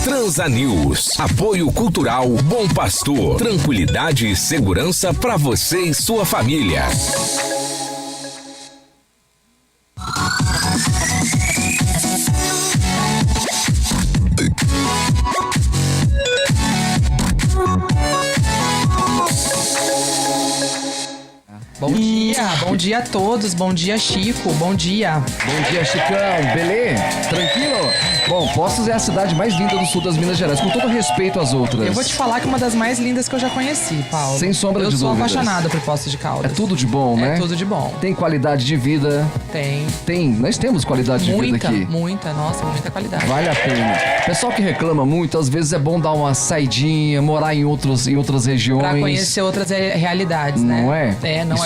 Transanews. Apoio Cultural Bom Pastor. Tranquilidade e segurança para você e sua família. Bom dia a todos, bom dia Chico, bom dia. Bom dia, Chicão, beleza? Tranquilo? Bom, Poços é a cidade mais linda do sul das Minas Gerais, com todo respeito às outras. Eu vou te falar que é uma das mais lindas que eu já conheci, Paulo. Sem sombra de dúvidas. Eu sou apaixonada por Poços de Caldas. É tudo de bom, né? É tudo de bom. Tem qualidade de vida. Tem. Nós temos qualidade de vida aqui. Muita, muita qualidade. Vale a pena. Pessoal que reclama muito, às vezes é bom dar uma saidinha, morar em outras regiões. Pra conhecer outras realidades, né? Não é?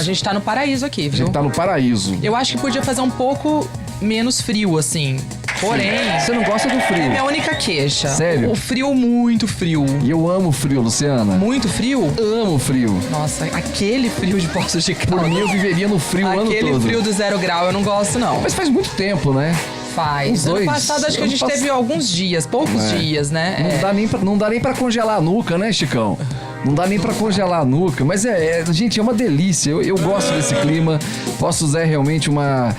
A gente tá no paraíso aqui, viu? A gente tá no paraíso. Eu acho que podia fazer um pouco menos frio, assim. Porém... Você não gosta do frio? É minha única queixa. Sério? O frio, muito frio. E eu amo frio, Luciana. Muito frio? Amo frio. Nossa, aquele frio de Poços de Caldas. Por mim, eu viveria no frio o ano todo. Aquele frio do 0 grau, eu não gosto, não. Mas faz muito tempo, né? Faz. Ano passado, acho que a gente teve alguns dias, poucos dias, né? Não dá nem pra congelar a nuca, né, Chicão? Não dá nem pra congelar a nuca, mas gente, é uma delícia. Eu gosto desse clima. Poços é realmente uma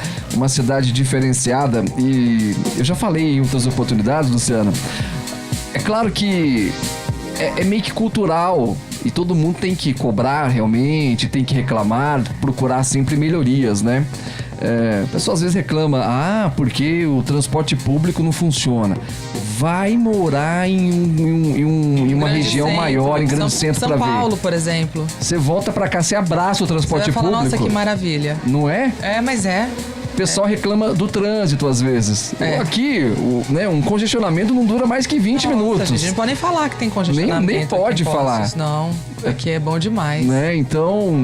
cidade diferenciada e eu já falei em outras oportunidades, Luciana. É claro que é meio que cultural e todo mundo tem que cobrar realmente, tem que reclamar, procurar sempre melhorias, né? O pessoal às vezes reclama, porque o transporte público não funciona. Vai morar em uma região maior, em grande centro pra ver. São Paulo, por exemplo. Você volta pra cá, você abraça o transporte público. Nossa, que maravilha. Não é? Mas é. O pessoal reclama do trânsito às vezes. Aqui, um congestionamento não dura mais que 20 minutos. A gente não pode nem falar que tem congestionamento. Nem pode falar. Não, aqui é bom demais. Né? Então,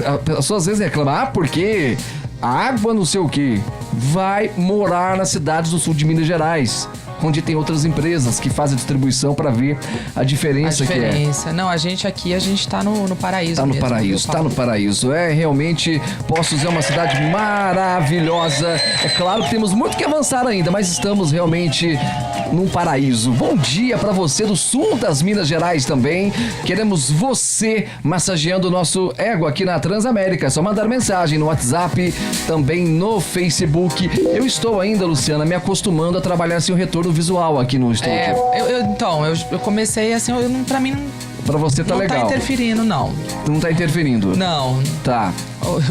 a pessoa às vezes reclama, porque água não sei o quê. Vai morar nas cidades do sul de Minas Gerais, onde tem outras empresas que fazem a distribuição para ver a diferença que é. Não, a gente tá no paraíso. Tá no paraíso, tá no paraíso. Realmente, Poços é uma cidade maravilhosa. É claro que temos muito que avançar ainda, mas estamos realmente num paraíso. Bom dia para você do sul das Minas Gerais também. Queremos você massageando o nosso ego aqui na Transamérica. É só mandar mensagem no WhatsApp, também no Facebook. Eu estou ainda, Luciana, me acostumando a trabalhar sem o retorno visual aqui no estúdio. Eu comecei assim, pra mim não... Pra você tá legal. Não tá interferindo, não. Não tá interferindo? Não. Tá.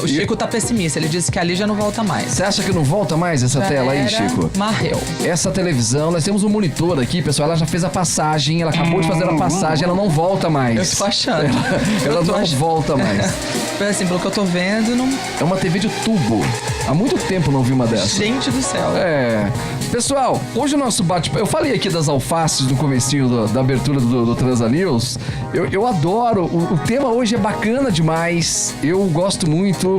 O Chico tá pessimista, ele disse que ali já não volta mais. Você acha que não volta mais essa tela aí, Chico? Morreu. Essa televisão, nós temos um monitor aqui, pessoal, ela já fez a passagem, ela acabou de fazer a passagem, ela não volta mais. Eu tô achando. Ela não volta mais. Assim, pelo que eu tô vendo, não... É uma TV de tubo. Há muito tempo não vi uma dessa. Gente do céu. Pessoal, hoje o nosso bate-papo... Eu falei aqui das alfaces no comecinho da abertura do Transanews. Eu adoro. O tema hoje é bacana demais. Eu gosto muito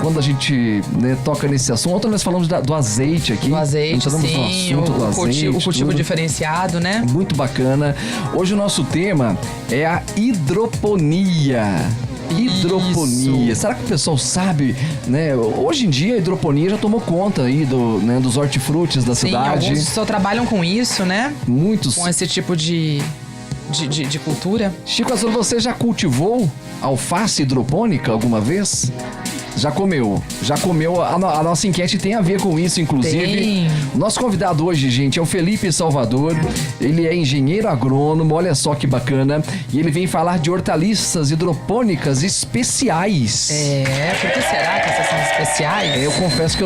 quando a gente toca nesse assunto. Ontem nós falamos do azeite aqui. Do azeite, sim. O cultivo diferenciado, né? Muito bacana. Hoje o nosso tema é a hidroponia. Hidroponia. Isso. Será que o pessoal sabe, né? Hoje em dia a hidroponia já tomou conta aí dos hortifrutis da cidade. Alguns só trabalham com isso, né? Muitos. Com esse tipo de cultura. Chico Azul, você já cultivou alface hidropônica alguma vez? Já comeu. A nossa enquete tem a ver com isso, inclusive. Tem. Nosso convidado hoje, gente, é o Felipe Salvador. Ele é engenheiro agrônomo, olha só que bacana. E ele vem falar de hortaliças hidropônicas especiais. Por que será que essas são especiais? Eu confesso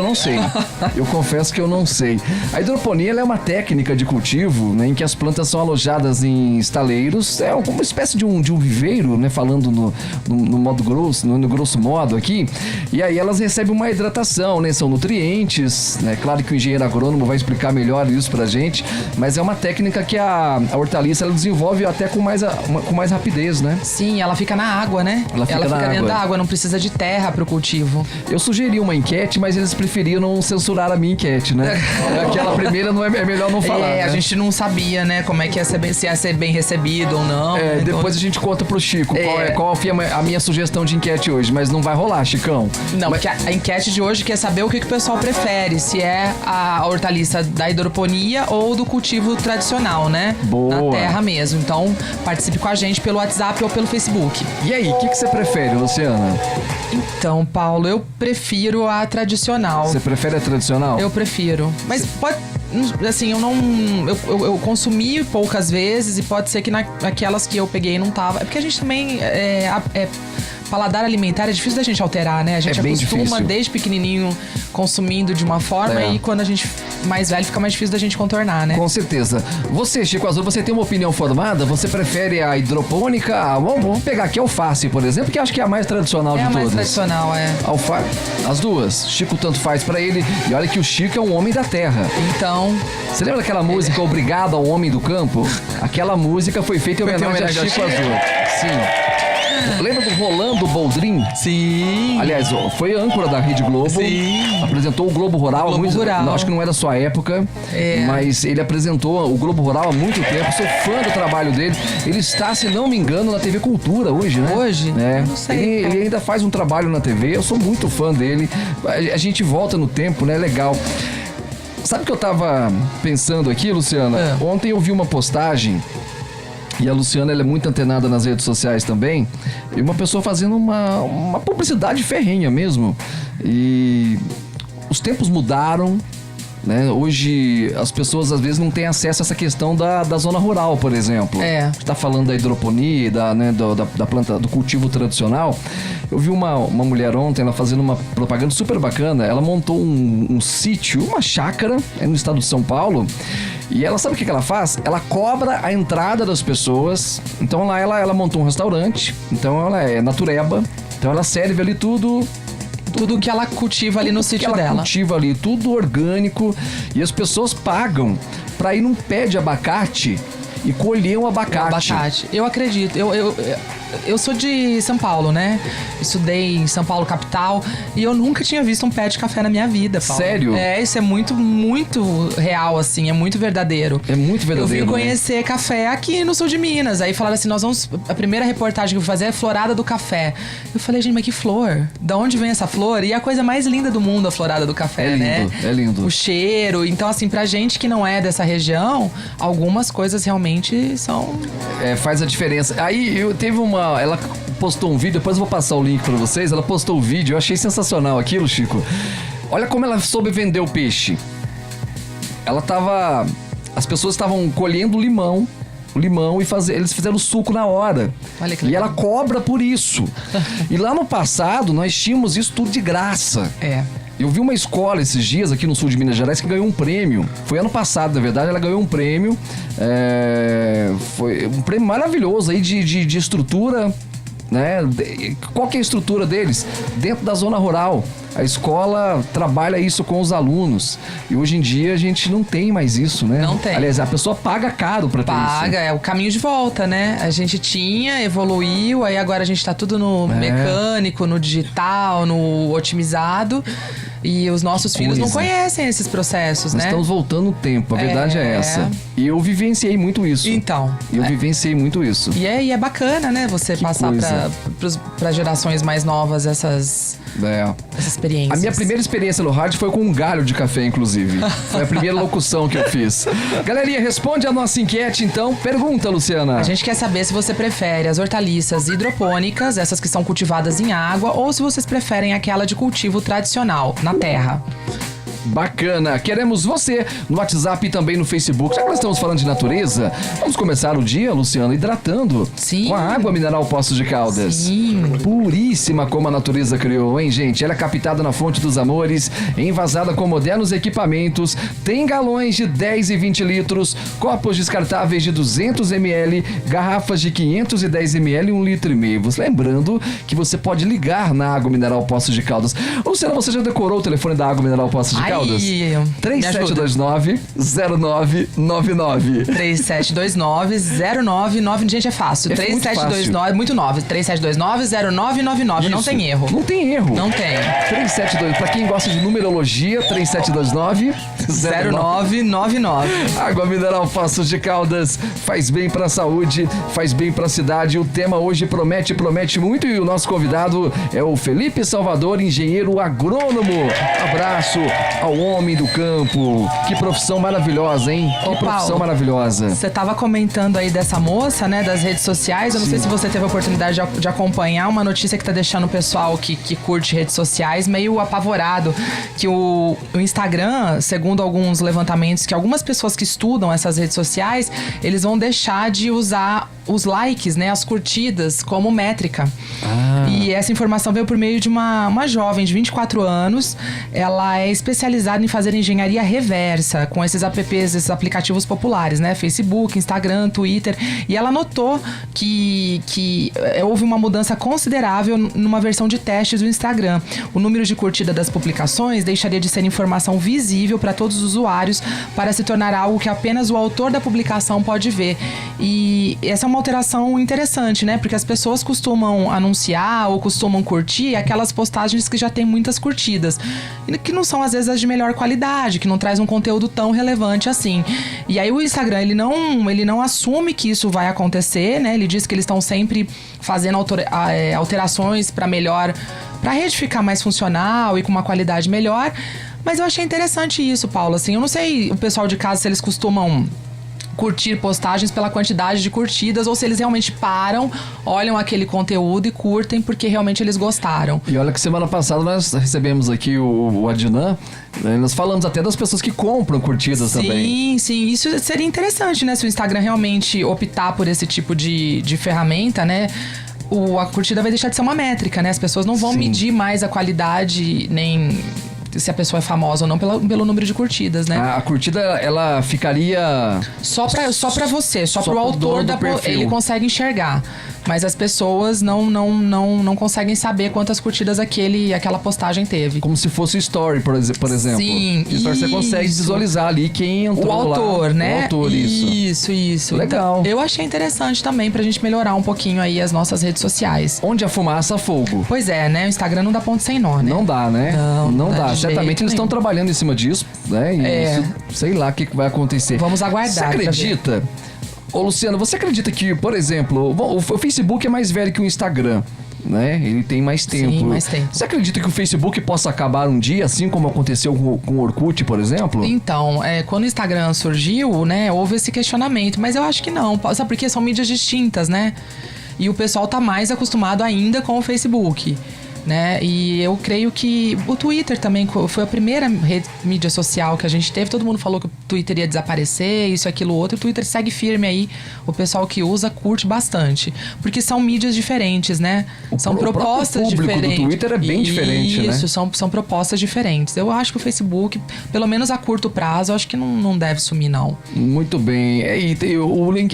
que eu não sei. A hidroponia ela é uma técnica de cultivo, né, em que as plantas são alojadas em estaleiros. É uma espécie de um viveiro, né, falando no modo grosso, no grosso modo aqui. E aí elas recebem uma hidratação, né? São nutrientes, né? Claro que o engenheiro agrônomo vai explicar melhor isso pra gente, mas é uma técnica que a hortaliça ela desenvolve até com mais rapidez, né? Sim, ela fica na água, né? Ela fica dentro da água, não precisa de terra pro cultivo. Eu sugeri uma enquete, mas eles preferiam não censurar a minha enquete, né? Aquela primeira é melhor não falar. A gente não sabia, né? Como é que se ia ser bem recebido ou não. Depois a gente conta pro Chico qual foi a minha sugestão de enquete hoje, mas não vai rolar, Chicão. não. Não, porque a enquete de hoje quer saber o que o pessoal prefere. Se é a hortaliça da hidroponia ou do cultivo tradicional, né? Boa. Na terra mesmo. Então, participe com a gente pelo WhatsApp ou pelo Facebook. E aí, o que você prefere, Luciana? Então, Paulo, eu prefiro a tradicional. Você prefere a tradicional? Eu prefiro. Mas pode... Assim, eu não... Eu consumi poucas vezes e pode ser que naquelas que eu peguei não tava. É porque a gente também... paladar alimentar é difícil da gente alterar, né? A gente bem acostuma difícil. desde pequenininho consumindo de uma forma e quando a gente mais velho fica mais difícil da gente contornar, né? Com certeza. Você, Chico Azul, você tem uma opinião formada? Você prefere a hidropônica? Vamos pegar aqui a alface, por exemplo, que acho que é a mais tradicional de É a todas. mais tradicional, é. As duas. Chico tanto faz pra ele. E olha que o Chico é um homem da terra. Então... Você lembra daquela música Obrigado ao Homem do Campo? Aquela música foi feita em homenagem a Chico Azul. Sim. Lembra do Rolando Boldrin? Sim. Aliás, foi âncora da Rede Globo. Sim. Apresentou o Globo Rural. Rural. Não, acho que não é da sua época. Mas ele apresentou o Globo Rural há muito tempo. Sou fã do trabalho dele. Ele está, se não me engano, na TV Cultura hoje, né? Hoje? É. Não sei. Ele ainda faz um trabalho na TV. Eu sou muito fã dele. A gente volta no tempo, né? Legal. Sabe o que eu tava pensando aqui, Luciana? Ontem eu vi uma postagem. E a Luciana, ela é muito antenada nas redes sociais também. E uma pessoa fazendo uma publicidade ferrenha mesmo. E os tempos mudaram, né? Hoje as pessoas às vezes não têm acesso a essa questão da zona rural, por exemplo. É. A gente tá falando da hidroponia, da planta, do cultivo tradicional. Eu vi uma mulher ontem, ela fazendo uma propaganda super bacana. Ela montou um sítio, uma chácara, no estado de São Paulo. E ela sabe o que ela faz? Ela cobra a entrada das pessoas. Então lá ela montou um restaurante. Então ela é natureba. Então ela serve ali tudo que ela cultiva ali no sítio dela. Ela cultiva ali, tudo orgânico. E as pessoas pagam pra ir num pé de abacate e colher um abacate. Eu acredito. Eu sou de São Paulo, né? Estudei em São Paulo, capital. E eu nunca tinha visto um pé de café na minha vida, Paulo. Sério? Isso é muito, muito real, assim. É muito verdadeiro. É muito verdadeiro. Eu vim conhecer café aqui no sul de Minas. Aí falaram assim, a primeira reportagem que eu vou fazer é Florada do Café. Eu falei, gente, mas que flor? Da onde vem essa flor? E é a coisa mais linda do mundo, a Florada do Café, né? É lindo. O cheiro. Então, assim, pra gente que não é dessa região, algumas coisas realmente são... Faz a diferença. Aí teve ela postou um vídeo, depois eu vou passar o link pra vocês. Ela postou o vídeo, eu achei sensacional aquilo, Chico. Olha como ela soube vender o peixe. As pessoas estavam colhendo limão e eles fizeram suco na hora. Olha que e legal. ela cobra por isso. E lá no passado, nós tínhamos isso tudo de graça. Eu vi uma escola esses dias aqui no sul de Minas Gerais que ganhou um prêmio. Foi ano passado, na verdade, ela ganhou um prêmio. Foi um prêmio maravilhoso aí de estrutura, né? Qual que é a estrutura deles? Dentro da zona rural. A escola trabalha isso com os alunos. E hoje em dia a gente não tem mais isso, né? Não tem. Aliás, a pessoa paga caro pra ter isso. Paga, é o caminho de volta, né? A gente tinha, evoluiu, aí agora a gente tá tudo no mecânico, no digital, no otimizado. E os nossos filhos não conhecem esses processos, Nós né? estamos voltando no tempo, a verdade é essa. E eu vivinciei muito isso. Então. Eu vivenciei muito isso. E é bacana, né? Você passar para gerações mais novas essas experiências. A minha primeira experiência no rádio foi com um galho de café, inclusive. Foi a primeira locução que eu fiz. Galerinha, responde a nossa enquete, então. Pergunta, Luciana. A gente quer saber se você prefere as hortaliças hidropônicas, essas que são cultivadas em água, ou se vocês preferem aquela de cultivo tradicional, na terra. Bacana, queremos você no WhatsApp e também no Facebook. Já que nós estamos falando de natureza, vamos começar o dia, Luciana, hidratando. Sim. Com a água mineral Poços de Caldas. Sim. Puríssima como a natureza criou, hein, gente? Ela é captada na fonte dos amores, envasada com modernos equipamentos, tem galões de 10 e 20 litros, copos descartáveis de 200 ml, garrafas de 510 ml e 1,5 litro. Lembrando que você pode ligar na água mineral Poços de Caldas. Luciana, você já decorou o telefone da água mineral Poços de Caldas? Caldas? 3729-0999. 3729-099. Gente, é fácil. 3729, muito 9. 3729-0999. Não tem erro. Não tem erro. Não tem. 372. Pra quem gosta de numerologia, 3729-0999. Água mineral Poços de Caldas faz bem pra saúde, faz bem pra cidade. O tema hoje promete muito e o nosso convidado é o Felipe Salvador, engenheiro agrônomo. Abraço ao homem do campo. Que profissão maravilhosa, hein? Que profissão maravilhosa. Você tava comentando aí dessa moça, né, das redes sociais. Eu não sei se você teve a oportunidade de acompanhar uma notícia que tá deixando o pessoal que curte redes sociais meio apavorado, que o Instagram, segundo alguns levantamentos, que algumas pessoas que estudam essas redes sociais, eles vão deixar de usar os likes, né, as curtidas, como métrica. E essa informação veio por meio de uma jovem de 24 anos. Ela é especializada em fazer engenharia reversa com esses apps, esses aplicativos populares, né? Facebook, Instagram, Twitter. E ela notou que houve uma mudança considerável numa versão de testes do Instagram. O número de curtida das publicações deixaria de ser informação visível para todos os usuários para se tornar algo que apenas o autor da publicação pode ver. E essa é uma alteração interessante, né? Porque as pessoas costumam anunciar ou costumam curtir aquelas postagens que já têm muitas curtidas, que não são às vezes as de melhor qualidade, que não traz um conteúdo tão relevante assim. E aí o Instagram, ele não assume que isso vai acontecer, né? Ele diz que eles estão sempre fazendo alterações para a rede ficar mais funcional e com uma qualidade melhor. Mas eu achei interessante isso, Paulo. Assim, eu não sei o pessoal de casa se eles costumam curtir postagens pela quantidade de curtidas ou se eles realmente param, olham aquele conteúdo e curtem porque realmente eles gostaram. E olha que semana passada nós recebemos aqui o Adnan, né? Nós falamos até das pessoas que compram curtidas também. Sim, isso seria interessante, né? Se o Instagram realmente optar por esse tipo de ferramenta, né? A curtida vai deixar de ser uma métrica, né? As pessoas não vão medir mais a qualidade, nem se a pessoa é famosa ou não pelo número de curtidas, né? A curtida, ela ficaria só pra você, só pro autor da perfil. Ele consegue enxergar, mas as pessoas não conseguem saber quantas curtidas aquela postagem teve. Como se fosse story, por exemplo. Sim, story você consegue visualizar ali quem entrou o autor, lá. Né? O autor, isso. Legal. Então, eu achei interessante também pra gente melhorar um pouquinho aí as nossas redes sociais. Onde a fumaça, fogo. Pois é, né? O Instagram não dá ponto sem nó, né? Não dá, né? Não dá. Certamente eles estão nenhum. trabalhando em cima disso, né? E isso, sei lá o que vai acontecer. Vamos aguardar. Você acredita? Ô, Luciano, você acredita que, por exemplo, o Facebook é mais velho que o Instagram, né? Ele tem mais tempo. Sim, mais tempo. Você acredita que o Facebook possa acabar um dia, assim como aconteceu com o Orkut, por exemplo? Então, quando o Instagram surgiu, né, houve esse questionamento, mas eu acho que não. Sabe por quê? São mídias distintas, né? E o pessoal tá mais acostumado ainda com o Facebook, né? E eu creio que o Twitter também foi a primeira mídia social que a gente teve. Todo mundo falou que o Twitter ia desaparecer, isso, aquilo, outro. O Twitter segue firme aí. O pessoal que usa curte bastante. Porque são mídias diferentes, né? São propostas diferentes. O público do Twitter é bem diferente, né? Isso, são propostas diferentes. Eu acho que o Facebook, pelo menos a curto prazo, eu acho que não deve sumir, não. Muito bem.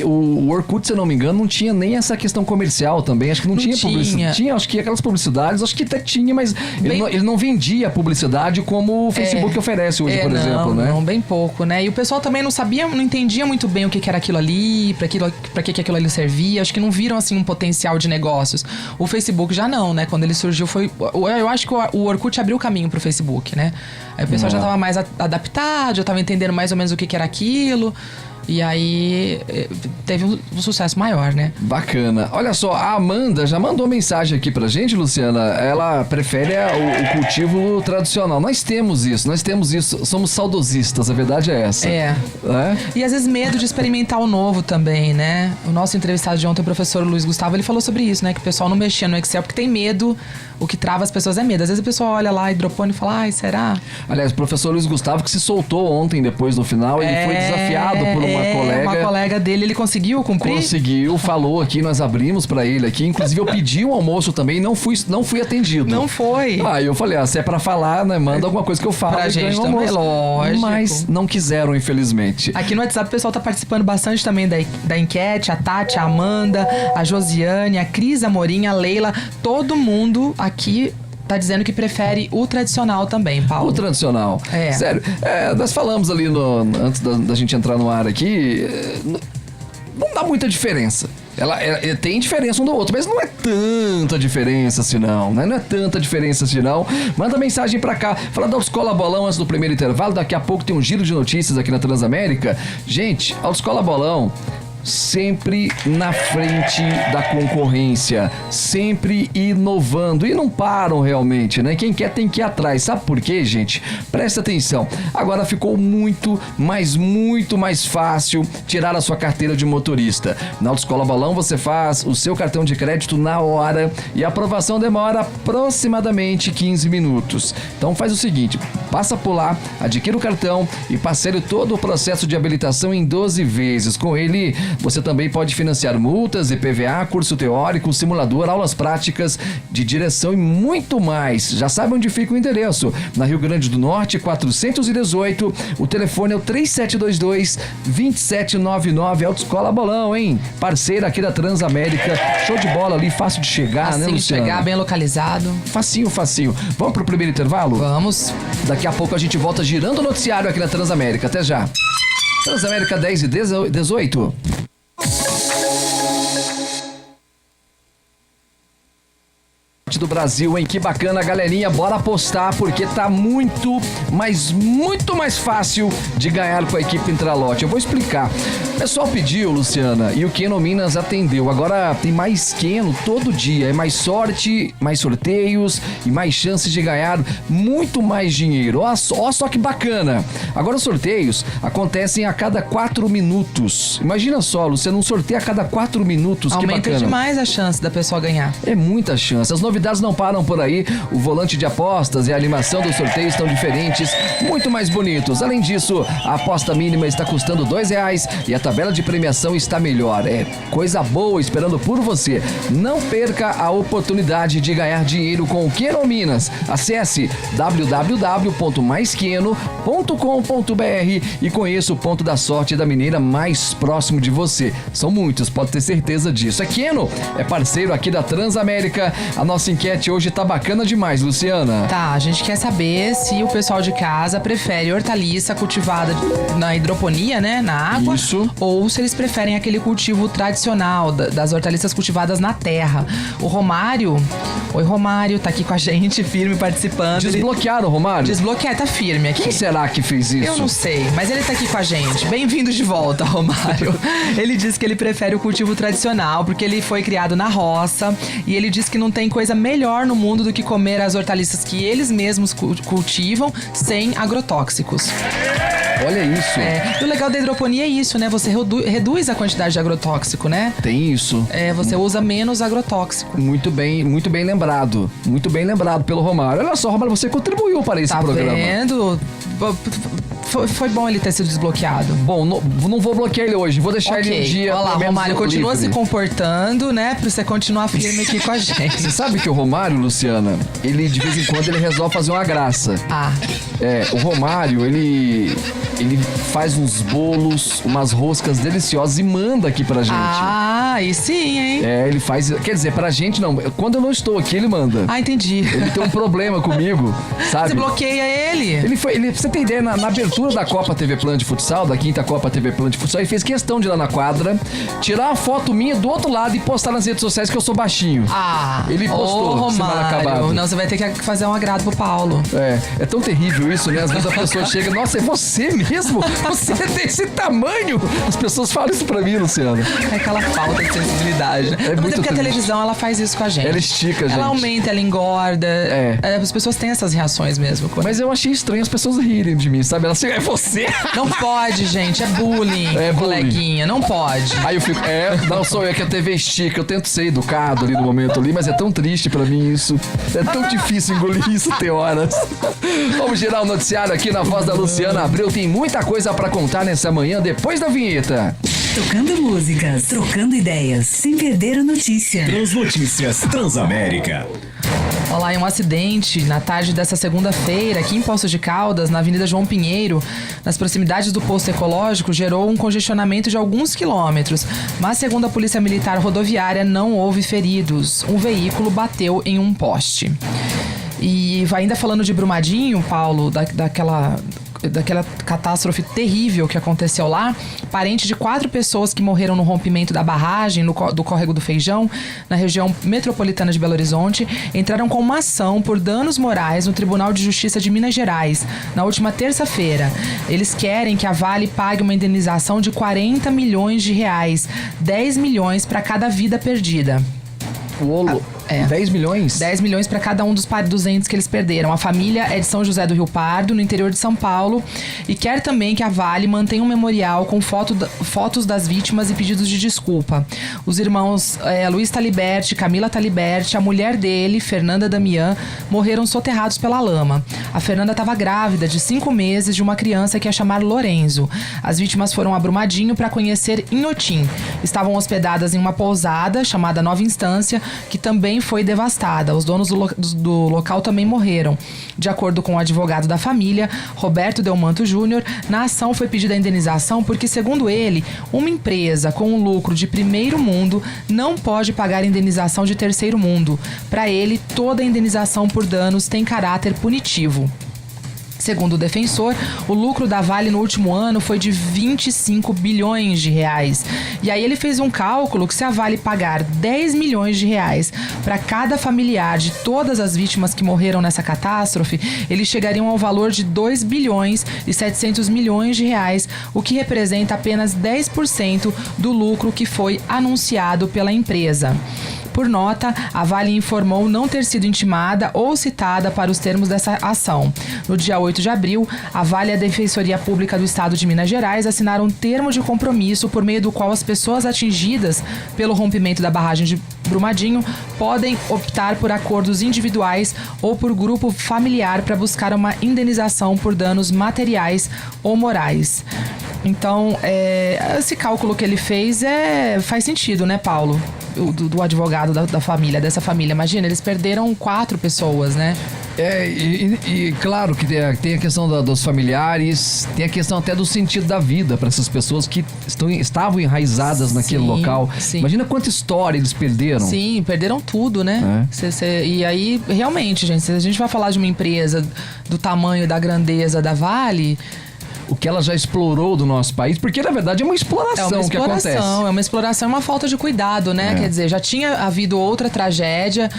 O Orkut, se eu não me engano, não tinha nem essa questão comercial também. Acho que não tinha publicidade. Tinha, acho que aquelas publicidades, acho que até tinha, mas ele não vendia a publicidade como o Facebook oferece hoje, por exemplo, né? Não, bem pouco, né? E o pessoal também não entendia muito bem o que era aquilo ali, pra que aquilo ali servia. Acho que não viram, assim, um potencial de negócios. O Facebook já não, né? Quando ele surgiu, eu acho que o Orkut abriu o caminho pro Facebook, né? Aí o pessoal já tava mais adaptado, já tava entendendo mais ou menos o que era aquilo. E aí teve um sucesso maior, né? Bacana. Olha só, a Amanda já mandou mensagem aqui pra gente, Luciana. Ela prefere o cultivo tradicional. Nós temos isso. Somos saudosistas, a verdade é essa. E às vezes medo de experimentar o novo também, né? O nosso entrevistado de ontem, o professor Luiz Gustavo, ele falou sobre isso, né? Que o pessoal não mexia no Excel porque tem medo. O que trava as pessoas é medo. Às vezes a pessoa olha lá, hidropônico, e fala, ai, será? Aliás, o professor Luiz Gustavo que se soltou ontem, depois no final, ele foi desafiado por uma colega dele, ele conseguiu cumprir? Conseguiu, falou aqui, nós abrimos pra ele aqui. Inclusive eu pedi um almoço também, não fui atendido. Não foi? Aí eu falei, se é pra falar, né, manda alguma coisa que eu falo. Pra gente também, lógico. Mas não quiseram, infelizmente. Aqui no WhatsApp o pessoal tá participando bastante também da enquete, a Tati, a Amanda, a Josiane, a Cris Amorim, a Leila, todo mundo aqui tá dizendo que prefere o tradicional também, Paulo. O tradicional. Sério. Nós falamos ali antes da gente entrar no ar aqui, não dá muita diferença. Ela tem diferença um do outro, mas não é tanta diferença assim não, né? Não é tanta diferença assim não. Manda mensagem pra cá. Fala da Autoescola Bolão antes do primeiro intervalo. Daqui a pouco tem um giro de notícias aqui na Transamérica. Gente, Autoescola Bolão sempre na frente da concorrência, sempre inovando e não param realmente, né? Quem quer tem que ir atrás. Sabe por quê, gente? Presta atenção. Agora ficou muito mais fácil tirar a sua carteira de motorista. Na Autoescola Bolão você faz o seu cartão de crédito na hora e a aprovação demora aproximadamente 15 minutos. Então faz o seguinte, passa por lá, adquira o cartão e parcele todo o processo de habilitação em 12 vezes. Com ele você também pode financiar multas, IPVA, curso teórico, simulador, aulas práticas de direção e muito mais. Já sabe onde fica o endereço? Na Rio Grande do Norte, 418. O telefone é o 3722-2799. Autoescola Bolão, hein? Parceira aqui da Transamérica. Show de bola ali, fácil de chegar, assim, né, Luciana? Fácil de chegar, bem localizado. Facinho. Vamos pro primeiro intervalo? Vamos. Daqui a pouco a gente volta girando o noticiário aqui na Transamérica. Até já. Transamérica 10 e 18. Do Brasil, hein? Que bacana, galerinha. Bora apostar porque tá muito mais fácil de ganhar com a equipe Intralote. Eu vou explicar. O pessoal pediu, Luciana, e o Keno Minas atendeu. Agora tem mais Keno todo dia. É mais sorte, mais sorteios e mais chances de ganhar muito mais dinheiro. Ó só que bacana. Agora os sorteios acontecem a cada 4 minutos. Imagina só, Luciana, um sorteio a cada 4 minutos. Aumenta que bacana. Demais a chance da pessoa ganhar. É muita chance. As novidades não param por aí. O volante de apostas e a animação dos sorteios estão diferentes, muito mais bonitos. Além disso, a aposta mínima está custando R$2 e a tabela de premiação está melhor. É coisa boa esperando por você. Não perca a oportunidade de ganhar dinheiro com o Keno Minas. Acesse www.maiskeno.com.br e conheça o ponto da sorte da mineira mais próximo de você. São muitos, pode ter certeza disso. A Keno é parceiro aqui da Transamérica. A nossa enquete hoje tá bacana demais, Luciana. Tá, a gente quer saber se o pessoal de casa prefere hortaliça cultivada na hidroponia, né, na água. Isso. Ou se eles preferem aquele cultivo tradicional das hortaliças cultivadas na terra. O Romário, oi Romário, tá aqui com a gente, firme, participando. Desbloquearam o Romário? Desbloquear, tá firme aqui. Quem será que fez isso? Eu não sei, mas ele tá aqui com a gente. Bem-vindo de volta, Romário. Ele diz que ele prefere o cultivo tradicional, porque ele foi criado na roça, e ele diz que não tem coisa melhor no mundo do que comer as hortaliças que eles mesmos cultivam sem agrotóxicos. Olha isso. E o legal da hidroponia é isso, né? Você reduz a quantidade de agrotóxico, né? Tem isso. Você usa menos agrotóxico. Muito bem lembrado. Muito bem lembrado pelo Romário. Olha só, Romário, você contribuiu para esse programa. Tá vendo? Foi bom ele ter sido desbloqueado. Bom, não vou bloquear ele hoje. Vou deixar ele um dia. Olha lá, Romário, continua livre. Se comportando, né? Pra você continuar firme aqui com a gente. Você sabe que o Romário, Luciana, ele de vez em quando ele resolve fazer uma graça. O Romário, ele faz uns bolos, umas roscas deliciosas e manda aqui pra gente. Aí sim, hein? Ele faz, quer dizer, pra gente não. Quando eu não estou aqui, ele manda. Entendi. Ele tem um problema comigo, sabe? Você bloqueia ele. Pra você ter ideia, na abertura da Copa TV Plan de Futsal, da 5ª Copa TV Plan de Futsal, ele fez questão de ir lá na quadra, tirar uma foto minha do outro lado e postar nas redes sociais que eu sou baixinho. Ele postou semana acabada. Não, você vai ter que fazer um agrado pro Paulo. É tão terrível isso, né? Às vezes a pessoa chega, nossa, é você mesmo? Você é desse tamanho? As pessoas falam isso pra mim, Luciano. É aquela falta de sensibilidade, né? Mas porque a televisão, ela faz isso com a gente. Ela estica, gente. Ela aumenta, ela engorda. As pessoas têm essas reações mesmo. Mas eu achei estranho as pessoas rirem de mim, sabe? Elas chegam, é você? Não pode, gente. É bullying, coleguinha. Não pode. Aí eu fico, não sou eu que a TV estica. Eu tento ser educado ali no momento ali, mas é tão triste pra mim isso. É tão difícil engolir isso, tem horas. Vamos girar o noticiário aqui na voz da Luciana Abreu. Tem muita coisa pra contar nessa manhã depois da vinheta. Tocando músicas, trocando ideias, sem perder a notícia. Transnotícias Transamérica. Olá, um acidente na tarde dessa segunda-feira aqui em Poços de Caldas, na Avenida João Pinheiro, nas proximidades do posto ecológico, gerou um congestionamento de alguns quilômetros. Mas, segundo a Polícia Militar Rodoviária, não houve feridos. Um veículo bateu em um poste. E ainda falando de Brumadinho, Paulo, daquela catástrofe terrível que aconteceu lá, parente de 4 pessoas que morreram no rompimento da barragem do Córrego do Feijão, na região metropolitana de Belo Horizonte, entraram com uma ação por danos morais no Tribunal de Justiça de Minas Gerais, na última terça-feira. Eles querem que a Vale pague uma indenização de 40 milhões de reais, 10 milhões para cada vida perdida. 10 milhões? 10 milhões para cada um dos entes que eles perderam. A família é de São José do Rio Pardo, no interior de São Paulo, e quer também que a Vale mantenha um memorial com fotos das vítimas e pedidos de desculpa. Os irmãos Luiz Taliberti, Camila Taliberti, a mulher dele, Fernanda Damian, morreram soterrados pela lama. A Fernanda estava grávida de 5 meses de uma criança que ia chamar Lorenzo. As vítimas foram a Brumadinho para conhecer Inhotim. Estavam hospedadas em uma pousada chamada Nova Instância, que também foi devastada. Os donos do local também morreram. De acordo com o advogado da família, Roberto Delmanto Júnior, na ação foi pedida a indenização porque, segundo ele, uma empresa com um lucro de primeiro mundo não pode pagar indenização de terceiro mundo. Para ele, toda indenização por danos tem caráter punitivo. Segundo o defensor, o lucro da Vale no último ano foi de 25 bilhões de reais. E aí ele fez um cálculo que se a Vale pagar 10 milhões de reais para cada familiar de todas as vítimas que morreram nessa catástrofe, eles chegariam ao valor de 2 bilhões e 700 milhões de reais, o que representa apenas 10% do lucro que foi anunciado pela empresa. Por nota, a Vale informou não ter sido intimada ou citada para os termos dessa ação. No dia 8 de abril, a Vale e a Defensoria Pública do Estado de Minas Gerais assinaram um termo de compromisso por meio do qual as pessoas atingidas pelo rompimento da barragem de Brumadinho podem optar por acordos individuais ou por grupo familiar para buscar uma indenização por danos materiais ou morais. Então, esse cálculo que ele fez faz sentido, né, Paulo? Do advogado da família, dessa família. Imagina, eles perderam 4 pessoas, né? E claro que tem a questão dos familiares, tem a questão até do sentido da vida para essas pessoas que estavam enraizadas naquele local. Sim. Imagina quanta história eles perderam. Sim, perderam tudo, né? E aí, realmente, gente, se a gente vai falar de uma empresa do tamanho, da grandeza da Vale, o que ela já explorou do nosso país, porque na verdade é uma exploração que acontece. É uma exploração, é uma falta de cuidado, né? Quer dizer, já tinha havido outra tragédia.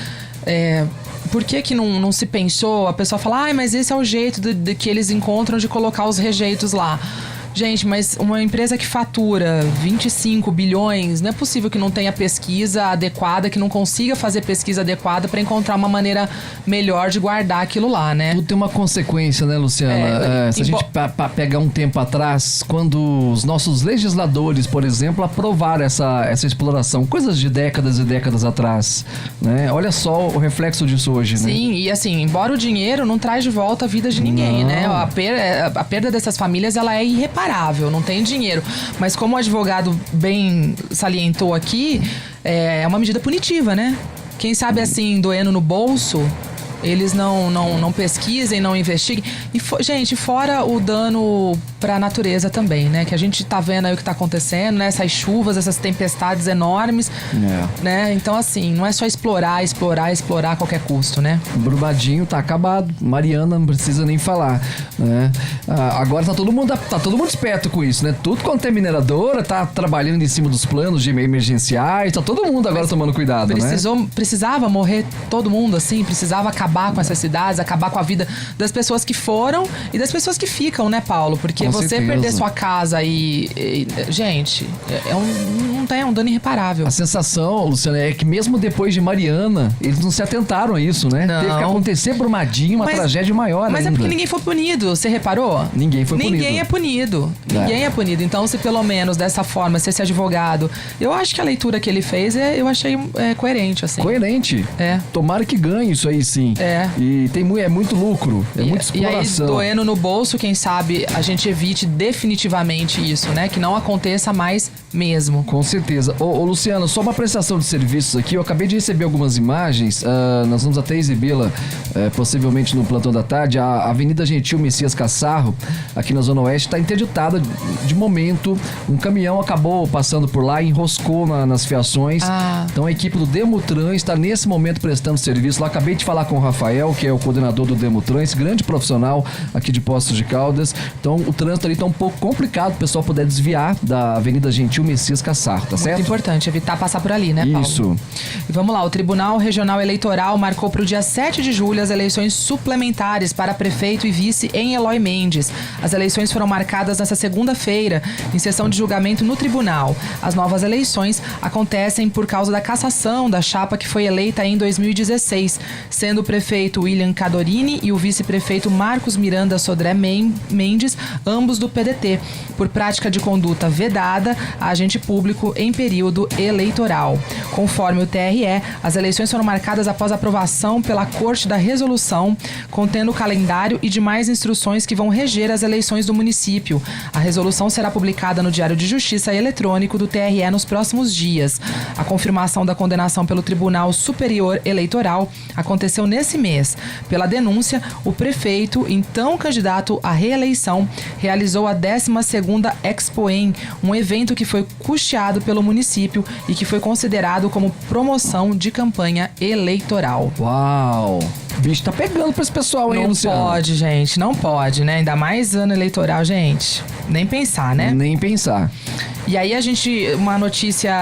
Por que não se pensou? A pessoa fala, mas esse é o jeito de que eles encontram de colocar os rejeitos lá. Gente, mas uma empresa que fatura 25 bilhões, não é possível que não tenha pesquisa adequada, que não consiga fazer pesquisa adequada para encontrar uma maneira melhor de guardar aquilo lá, né? Tudo tem uma consequência, né, Luciana? Se a gente pegar um tempo atrás, quando os nossos legisladores, por exemplo, aprovaram essa exploração, coisas de décadas e décadas atrás, né? Olha só o reflexo disso hoje, né? Sim, e assim, embora o dinheiro não traz de volta a vida de ninguém, né? A perda dessas famílias, ela é irreparável. Não tem dinheiro. Mas como o advogado bem salientou aqui, é uma medida punitiva, né? Quem sabe assim, doendo no bolso, eles não pesquisem, não investiguem. E, gente, fora o dano para a natureza também, né? Que a gente tá vendo aí o que tá acontecendo, né? Essas chuvas, essas tempestades enormes, né? Então, assim, não é só explorar a qualquer custo, né? Brumadinho tá acabado. Mariana não precisa nem falar, né? Agora tá todo mundo esperto com isso, né? Tudo quanto é mineradora tá trabalhando em cima dos planos de emergenciais, tá todo mundo agora tomando cuidado, né? Precisava morrer todo mundo, assim? Precisava acabar com essas cidades, acabar com a vida das pessoas que foram e das pessoas que ficam, né, Paulo? Porque você perder sua casa gente, é um dano irreparável. A sensação, Luciana, é que mesmo depois de Mariana, eles não se atentaram a isso, né? Não. Teve que acontecer Brumadinho, uma tragédia maior Mas ainda. é porque ninguém foi punido, você reparou? Ninguém foi punido. Ninguém é punido. Ninguém é punido. Então, se pelo menos dessa forma, se esse advogado... Eu acho que a leitura que ele fez, eu achei coerente, assim. Coerente? Tomara que ganhe isso aí, sim. E é muito lucro, muita exploração. E aí, doendo no bolso, quem sabe a gente evite definitivamente isso, né? Que não aconteça mais mesmo. Com certeza. Ô, Luciano, só uma prestação de serviços aqui. Eu acabei de receber algumas imagens. Nós vamos até exibi-la, possivelmente no Plantão da Tarde. A Avenida Gentil Messias Cassarro, aqui na Zona Oeste, está interditada de momento. Um caminhão acabou passando por lá e enroscou nas fiações. Então a equipe do Demutran está nesse momento prestando serviço lá. Acabei de falar com o Rafael, que é o coordenador do Demutran, esse grande profissional aqui de Poços de Caldas. Então o trânsito ali está um pouco complicado, o pessoal puder desviar da Avenida Gentil Messias Cassarro, tá certo? Muito importante, evitar passar por ali, né, Paulo? Isso. E vamos lá, o Tribunal Regional Eleitoral marcou para o dia 7 de julho as eleições suplementares para prefeito e vice em Eloy Mendes. As eleições foram marcadas nesta segunda-feira, em sessão de julgamento no tribunal. As novas eleições acontecem por causa da cassação da chapa que foi eleita em 2016, sendo o prefeito William Cadorini e o vice-prefeito Marcos Miranda Sodré Mendes, ambos do PDT, por prática de conduta vedada a agente público em período eleitoral. Conforme o TRE, as eleições foram marcadas após aprovação pela Corte da Resolução, contendo o calendário e demais instruções que vão reger as eleições do município. A resolução será publicada no Diário de Justiça eletrônico do TRE nos próximos dias. A confirmação da condenação pelo Tribunal Superior Eleitoral aconteceu nesse mês. Pela denúncia, o prefeito, então candidato à reeleição, realizou a 12ª Expoem, um evento que foi custeado pelo município e que foi considerado como promoção de campanha eleitoral. Uau! O bicho tá pegando pra esse pessoal, hein, Luciano? Não pode, gente, não pode, né? Ainda mais ano eleitoral, gente. Nem pensar, né? Nem pensar. E aí uma notícia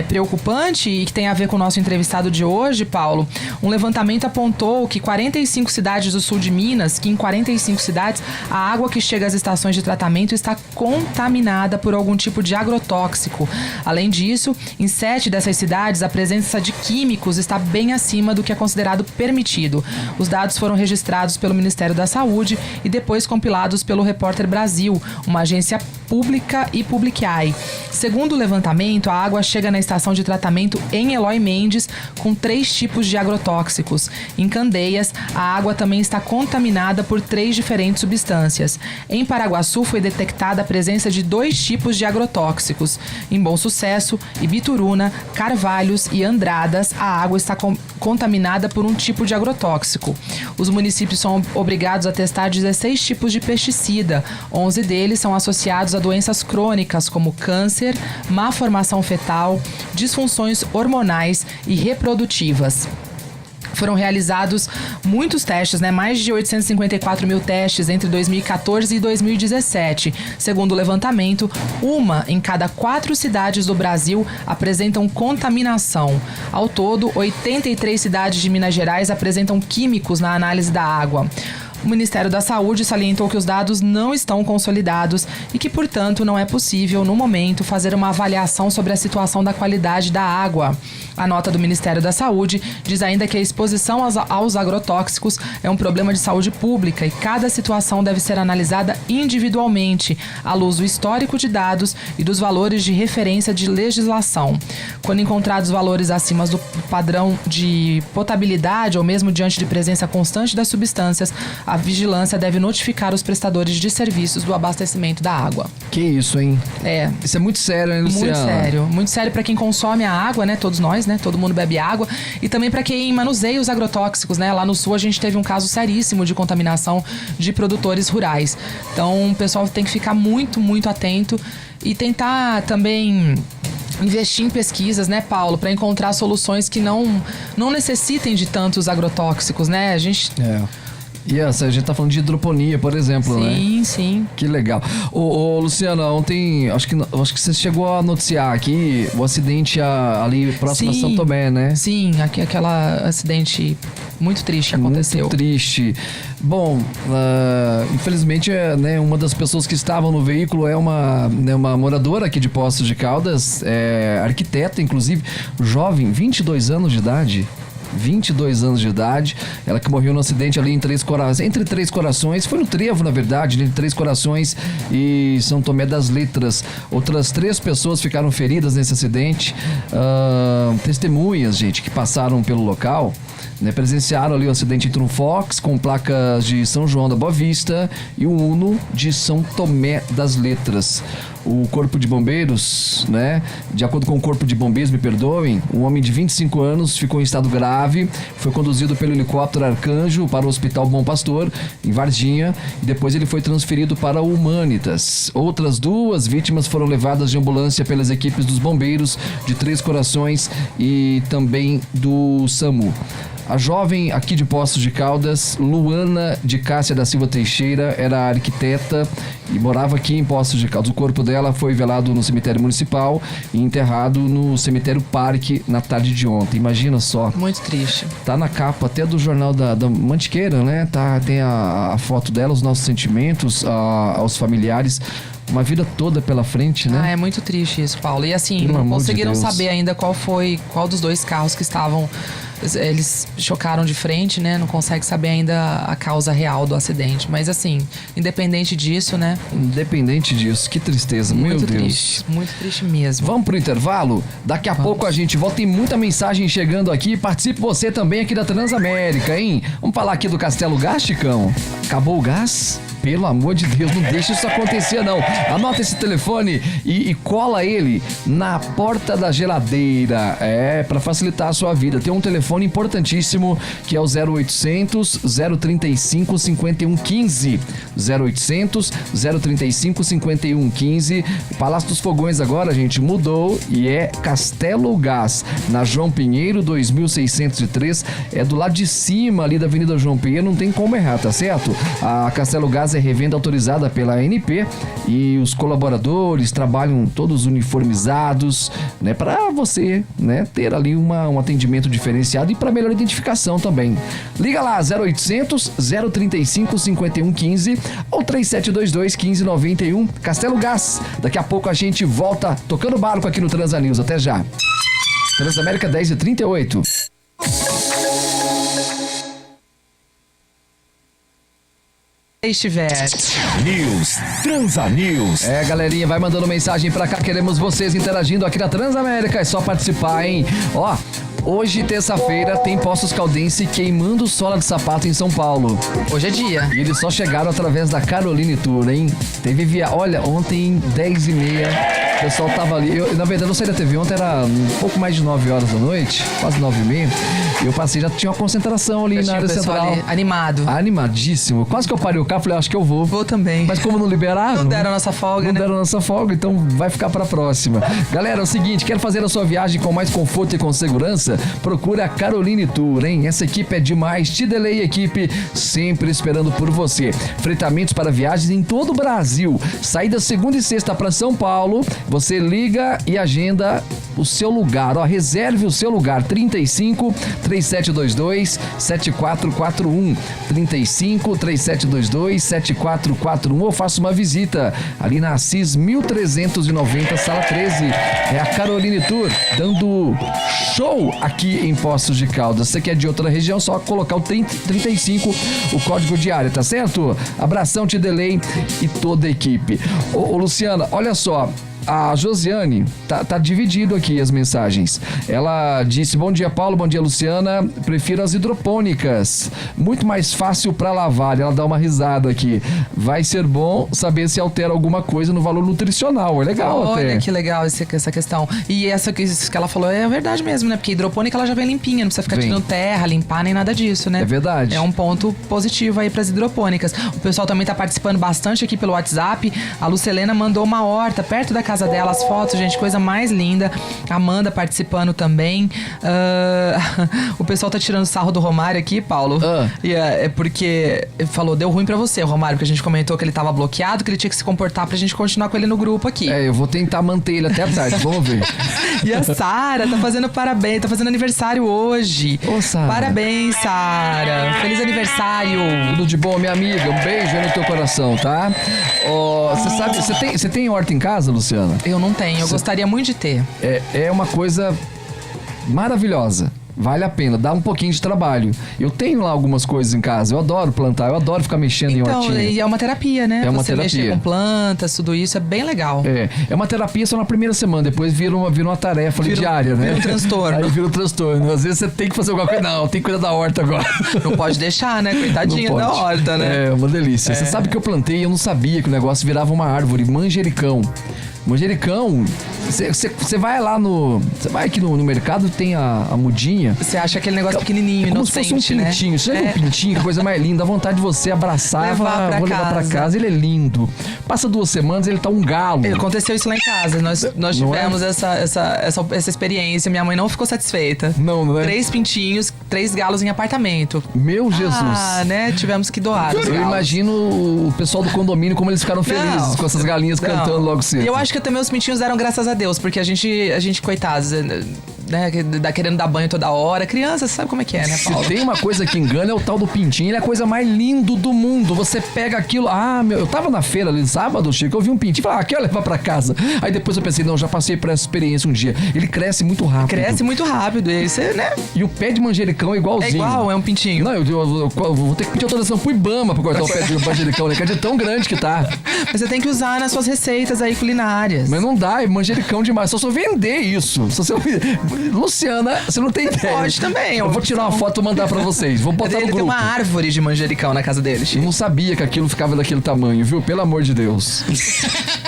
preocupante e que tem a ver com o nosso entrevistado de hoje, Paulo. Um levantamento apontou que 45 cidades do sul de Minas, que em 45 cidades, a água que chega às estações de tratamento está contaminada por algum tipo de agrotóxico. Além disso, em 7 dessas cidades, a presença de químicos está bem acima do que é considerado permitido. Os dados foram registrados pelo Ministério da Saúde e depois compilados pelo Repórter Brasil, uma agência pública e Publicai. Segundo o levantamento, a água chega na estação de tratamento em Eloy Mendes com 3 tipos de agrotóxicos. Em Candeias, a água também está contaminada por 3 diferentes substâncias. Em Paraguaçu, foi detectada a presença de 2 tipos de agrotóxicos. Em Bom Sucesso, Ibituruna, Carvalhos e Andradas, a água está contaminada por um tipo de agrotóxico. Os municípios são obrigados a testar 16 tipos de pesticida. 11 deles são associados a doenças crônicas como câncer, má formação fetal, disfunções hormonais e reprodutivas. Foram realizados muitos testes, né? Mais de 854 mil testes entre 2014 e 2017. Segundo o levantamento, 1 em cada 4 cidades do Brasil apresentam contaminação. Ao todo, 83 cidades de Minas Gerais apresentam químicos na análise da água. O Ministério da Saúde salientou que os dados não estão consolidados e que, portanto, não é possível, no momento, fazer uma avaliação sobre a situação da qualidade da água. A nota do Ministério da Saúde diz ainda que a exposição aos agrotóxicos é um problema de saúde pública e cada situação deve ser analisada individualmente, à luz do histórico de dados e dos valores de referência de legislação. Quando encontrados valores acima do padrão de potabilidade ou mesmo diante de presença constante das substâncias, a vigilância deve notificar os prestadores de serviços do abastecimento da água. Que isso, hein? É. Isso é muito sério, hein, Luciano? Muito sério. Muito sério para quem consome a água, né? Todos nós, né? Todo mundo bebe água. E também para quem manuseia os agrotóxicos, né? Lá no sul a gente teve um caso seríssimo de contaminação de produtores rurais. Então o pessoal tem que ficar muito, muito atento e tentar também investir em pesquisas, né, Paulo, para encontrar soluções que não necessitem de tantos agrotóxicos, né? A gente... E essa, a gente tá falando de hidroponia, por exemplo, né? Sim, sim. Que legal. Ô, Luciana, ontem, acho que você chegou a noticiar aqui o acidente ali próximo a São Tomé, né? Sim, aquele acidente muito triste aconteceu. Muito triste. Bom, infelizmente, né, uma das pessoas que estavam no veículo é uma moradora aqui de Poços de Caldas, arquiteta, inclusive, jovem, 22 anos de idade. 22 anos de idade, ela que morreu no acidente ali entre Três Corações, foi no trevo, na verdade, entre Três Corações e São Tomé das Letras. Outras 3 pessoas ficaram feridas nesse acidente. Testemunhas, gente, que passaram pelo local, né, presenciaram ali o acidente entre um Fox com placas de São João da Boa Vista e um Uno de São Tomé das Letras. O Corpo de Bombeiros, né, de acordo com o Corpo de Bombeiros, me perdoem, um homem de 25 anos ficou em estado grave, foi conduzido pelo helicóptero Arcanjo para o Hospital Bom Pastor, em Varginha, e depois ele foi transferido para o Humanitas. Outras 2 vítimas foram levadas de ambulância pelas equipes dos bombeiros de Três Corações e também do SAMU. A jovem aqui de Poços de Caldas, Luana de Cássia da Silva Teixeira, era arquiteta e morava aqui em Poços de Caldas. O corpo dela foi velado no cemitério municipal e enterrado no cemitério Parque na tarde de ontem. Imagina só. Muito triste. Tá na capa até do jornal da Mantiqueira, né? Tem a foto dela, os nossos sentimentos aos familiares. Uma vida toda pela frente, né? É muito triste isso, Paulo. E assim, não conseguiram saber ainda qual dos 2 carros que estavam... Eles chocaram de frente, né? Não consegue saber ainda a causa real do acidente. Mas assim, independente disso, né? Independente disso, que tristeza, meu Deus. Muito triste mesmo. Vamos pro intervalo? Daqui a pouco a gente volta. Tem muita mensagem chegando aqui. Participe você também aqui da Transamérica, hein? Vamos falar aqui do Castelo Gás, Chicão? Acabou o gás? Pelo amor de Deus, não deixa isso acontecer, não. Anota esse telefone e cola ele na porta da geladeira. Pra facilitar a sua vida. Tem um telefone importantíssimo que é o 0800 035 5115. 0800 035 5115. O Palácio dos Fogões agora, gente, mudou e é Castelo Gás, na João Pinheiro 2603. É do lado de cima ali da Avenida João Pinheiro, não tem como errar, tá certo? A Castelo Gás é revenda autorizada pela ANP e os colaboradores trabalham todos uniformizados, né, para você, né, ter ali um atendimento diferenciado e para melhor identificação também. Liga lá, 0800 035 5115 ou 3722 1591. Castelo Gás. Daqui a pouco a gente volta tocando barco aqui no Transa News. Até já. Transamérica 10h38. Estiver. News, Transa News. Galerinha, vai mandando mensagem pra cá, queremos vocês interagindo aqui na Transamérica, é só participar, hein? Ó, hoje, terça-feira, tem Poços Caldense queimando sola de sapato em São Paulo. Hoje é dia. E eles só chegaram através da Caroline Tour, hein? Olha, ontem, 10h30, o pessoal tava ali. Na verdade, eu saí da TV ontem, era um pouco mais de 9 horas da noite, quase 9h30. E eu passei, já tinha uma concentração ali na área central. Ali, animado. Animadíssimo. Quase que eu parei o carro, falei, acho que eu vou. Vou também. Mas como não liberaram... Não deram a nossa folga, né? Não deram a nossa folga, então vai ficar pra próxima. Galera, é o seguinte, quer fazer a sua viagem com mais conforto e com segurança? Procura a Caroline Tour, hein? Essa equipe é demais. Tidelei equipe, sempre esperando por você. Fretamentos para viagens em todo o Brasil. Saída segunda e sexta para São Paulo. Você liga e agenda o seu lugar. Ó, reserve o seu lugar. 35 3722 7441. 35 3722 7441. Ou faça uma visita ali na Assis 1390, sala 13. É a Caroline Tour dando show aqui em Poços de Caldas. Você que é de outra região, só colocar o 35, o código de área, tá certo? Abração, Tidelei e toda a equipe. Ô Luciana, olha só. A Josiane, tá dividido aqui as mensagens. Ela disse, bom dia Paulo, bom dia Luciana, prefiro as hidropônicas, muito mais fácil para lavar. Ela dá uma risada aqui. Vai ser bom saber se altera alguma coisa no valor nutricional, é legal. Olha até. Que legal essa questão. E essa que ela falou é verdade mesmo, né? Porque hidropônica ela já vem limpinha, não precisa ficar tirando terra, limpar, nem nada disso, né? É verdade. É um ponto positivo aí pras hidropônicas. O pessoal também tá participando bastante aqui pelo WhatsApp. A Lucelena mandou uma horta perto da casa dela, as fotos, gente, coisa mais linda. Amanda participando também. O pessoal tá tirando sarro do Romário aqui, Paulo. E é porque ele falou, deu ruim pra você, Romário, que a gente comentou que ele tava bloqueado, que ele tinha que se comportar pra gente continuar com ele no grupo aqui. Eu vou tentar manter ele até a tarde, vamos ver. E a Sara tá fazendo parabéns, tá fazendo aniversário hoje. Ô, Sara. Parabéns, Sara. Feliz aniversário. Tudo de bom, minha amiga. Um beijo aí no teu coração, tá? Você sabe, você tem horta em casa, Luciana? Eu não tenho, eu gostaria muito de ter. É uma coisa maravilhosa. Vale a pena, dá um pouquinho de trabalho. Eu tenho lá algumas coisas em casa, eu adoro plantar, eu adoro ficar mexendo em hortinha. Então, e é uma terapia, né? É uma Você terapia. mexer com plantas, tudo isso é bem legal. É uma terapia só na primeira semana, depois vira uma tarefa ali diária, né? Vira um transtorno. Aí vira um transtorno. Às vezes você tem que fazer alguma coisa. Não, tem que cuidar da horta agora. Não pode deixar, né? Coitadinha Não da pode. horta, né? É uma delícia. Você sabe que eu plantei e eu não sabia que o negócio virava uma árvore, manjericão. Manjericão, você vai lá no... Você vai aqui no mercado, tem a mudinha. Você acha aquele negócio pequenininho, Como se inocente, fosse um pintinho. né? Você já viu um pintinho, que coisa mais linda. Dá vontade de você abraçar e falar, vou levar pra casa. Ele é lindo. Passa 2 semanas, ele tá um galo. Aconteceu isso lá em casa. Nós Não tivemos essa experiência. Minha mãe não ficou satisfeita. Não é? 3 pintinhos, 3 galos em apartamento. Meu Jesus. Ah, né? Tivemos que doar. os Eu galos. imagino o pessoal do condomínio como eles ficaram felizes Não. com essas galinhas Não. cantando logo cedo. E eu acho que também os pintinhos deram graças a Deus, porque a gente coitados, né, querendo dar banho toda hora. Criança, sabe como é que é, né, Se Paulo? tem uma coisa que engana é o tal do pintinho. Ele é a coisa mais linda do mundo. Você pega aquilo... eu tava na feira ali sábado, Chico, eu vi um pintinho e falei, quero levar pra casa. Aí depois eu pensei, não, já passei por essa experiência um dia. Ele cresce muito rápido. Cresce muito rápido, e você, né? E o pé de manjericão é igualzinho. É igual, é um pintinho. Não, eu vou ter que pedir autorização pro Ibama pra cortar o pé de manjericão, né? Que é de tão grande que tá. Mas você tem que usar nas suas receitas aí culinárias. Mas não dá, é manjericão demais. Só se eu vender isso. Luciana, você não tem ideia. Pode também. Eu vou tirar uma foto e mandar pra vocês. Vou botar no Ele tem grupo. uma árvore de manjericão na casa dele, Eu Chico. não sabia que aquilo ficava daquele tamanho, viu? Pelo amor de Deus.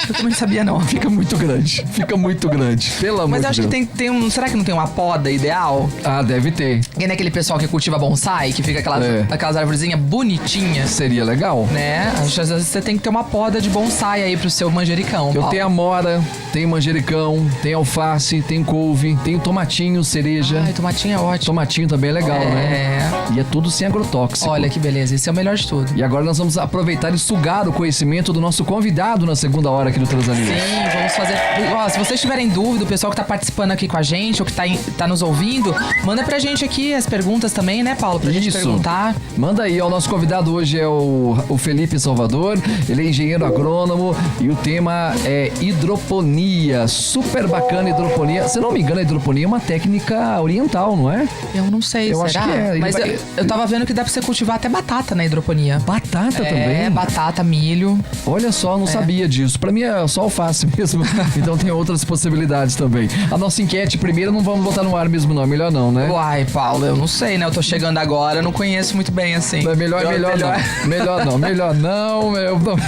Eu também não sabia, não. Fica muito grande. Fica muito grande. Pelo amor Mas eu de acho que Deus. tem um... Será que não tem uma poda ideal? Ah, deve ter. Tem aquele pessoal que cultiva bonsai, que fica aquelas arvorezinhas bonitinhas, Seria legal. né? Acho que às vezes você tem que ter uma poda de bonsai aí pro seu manjericão. Eu Paulo. tenho amora, tenho manjericão, tenho alface, tenho couve, tenho tomatinho, cereja. Ai, tomatinho é ótimo. Tomatinho também é legal, né? E é tudo sem agrotóxico. Olha que beleza, esse é o melhor de tudo. E agora nós vamos aproveitar e sugar o conhecimento do nosso convidado na segunda hora aqui do Transamigos. Sim, vamos fazer. Ó, se vocês tiverem dúvida, o pessoal que tá participando aqui com a gente, ou que tá nos ouvindo, manda pra gente aqui as perguntas também, né, Paulo? Pra gente perguntar. Manda aí, ó, o nosso convidado hoje é o Felipe Salvador, ele é engenheiro agrônomo e o tema é hidroponia, super bacana hidroponia. Se não me engano, a hidroponia é uma técnica oriental, não é? Eu não sei, Eu será? acho que é. Ele Mas vai- eu tava vendo que dá pra você cultivar até batata na hidroponia. Batata É, também? batata, milho. Olha só, não sabia disso. Pra mim é só alface mesmo, então tem outras possibilidades também. A nossa enquete primeiro não vamos botar no ar mesmo não, melhor não, né? Uai, Paulo, eu não sei, né? Eu tô chegando agora, eu não conheço muito bem assim. Não, melhor não.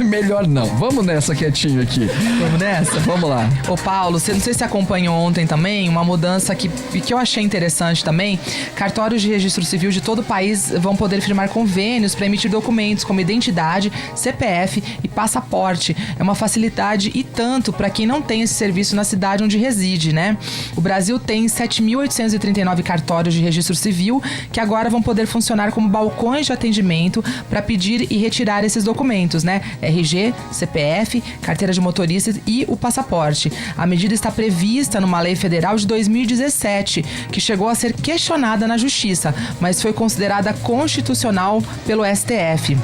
Melhor não. Vamos nessa quietinho aqui. Vamos nessa? Vamos lá. Ô Paulo, você não sei se acompanhou ontem também, uma mudança que eu achei interessante também. Cartórios de registro civil de todo o país vão poder firmar convênios para emitir documentos como identidade, CPF e passaporte. É uma facilidade e tanto para quem não tem esse serviço na cidade onde reside, né? O Brasil tem 7.839 cartórios de registro civil que agora vão poder funcionar como balcões de atendimento para pedir e retirar esses documentos, né? RG, CPF, carteira de motorista e o passaporte. A medida está prevista numa lei federal de 2017, que chegou a ser questionada na Justiça, mas foi considerada constitucional pelo STF.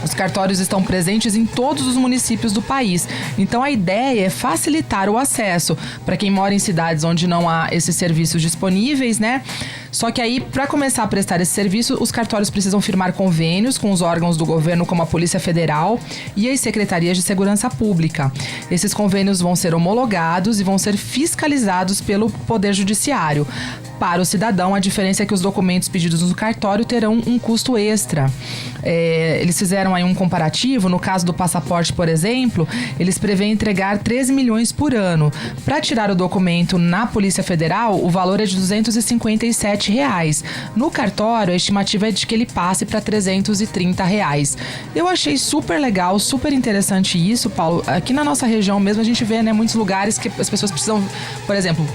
Os cartórios estão presentes em todos os municípios do país. Então a ideia é facilitar o acesso para quem mora em cidades onde não há esses serviços disponíveis, né? Só que aí, para começar a prestar esse serviço, os cartórios precisam firmar convênios com os órgãos do governo, como a Polícia Federal e as secretarias de segurança pública. Esses convênios vão ser homologados e vão ser fiscalizados pelo Poder Judiciário. Para o cidadão, a diferença é que os documentos pedidos no cartório terão um custo extra. Eles fizeram aí um comparativo. No caso do passaporte, por exemplo, eles prevêem entregar 13 milhões por ano. Para tirar o documento na Polícia Federal, o valor é de R$257. No cartório, a estimativa é de que ele passe para R$330. Eu achei super legal, super interessante isso, Paulo. Aqui na nossa região mesmo, a gente vê, né, muitos lugares que as pessoas precisam, por exemplo,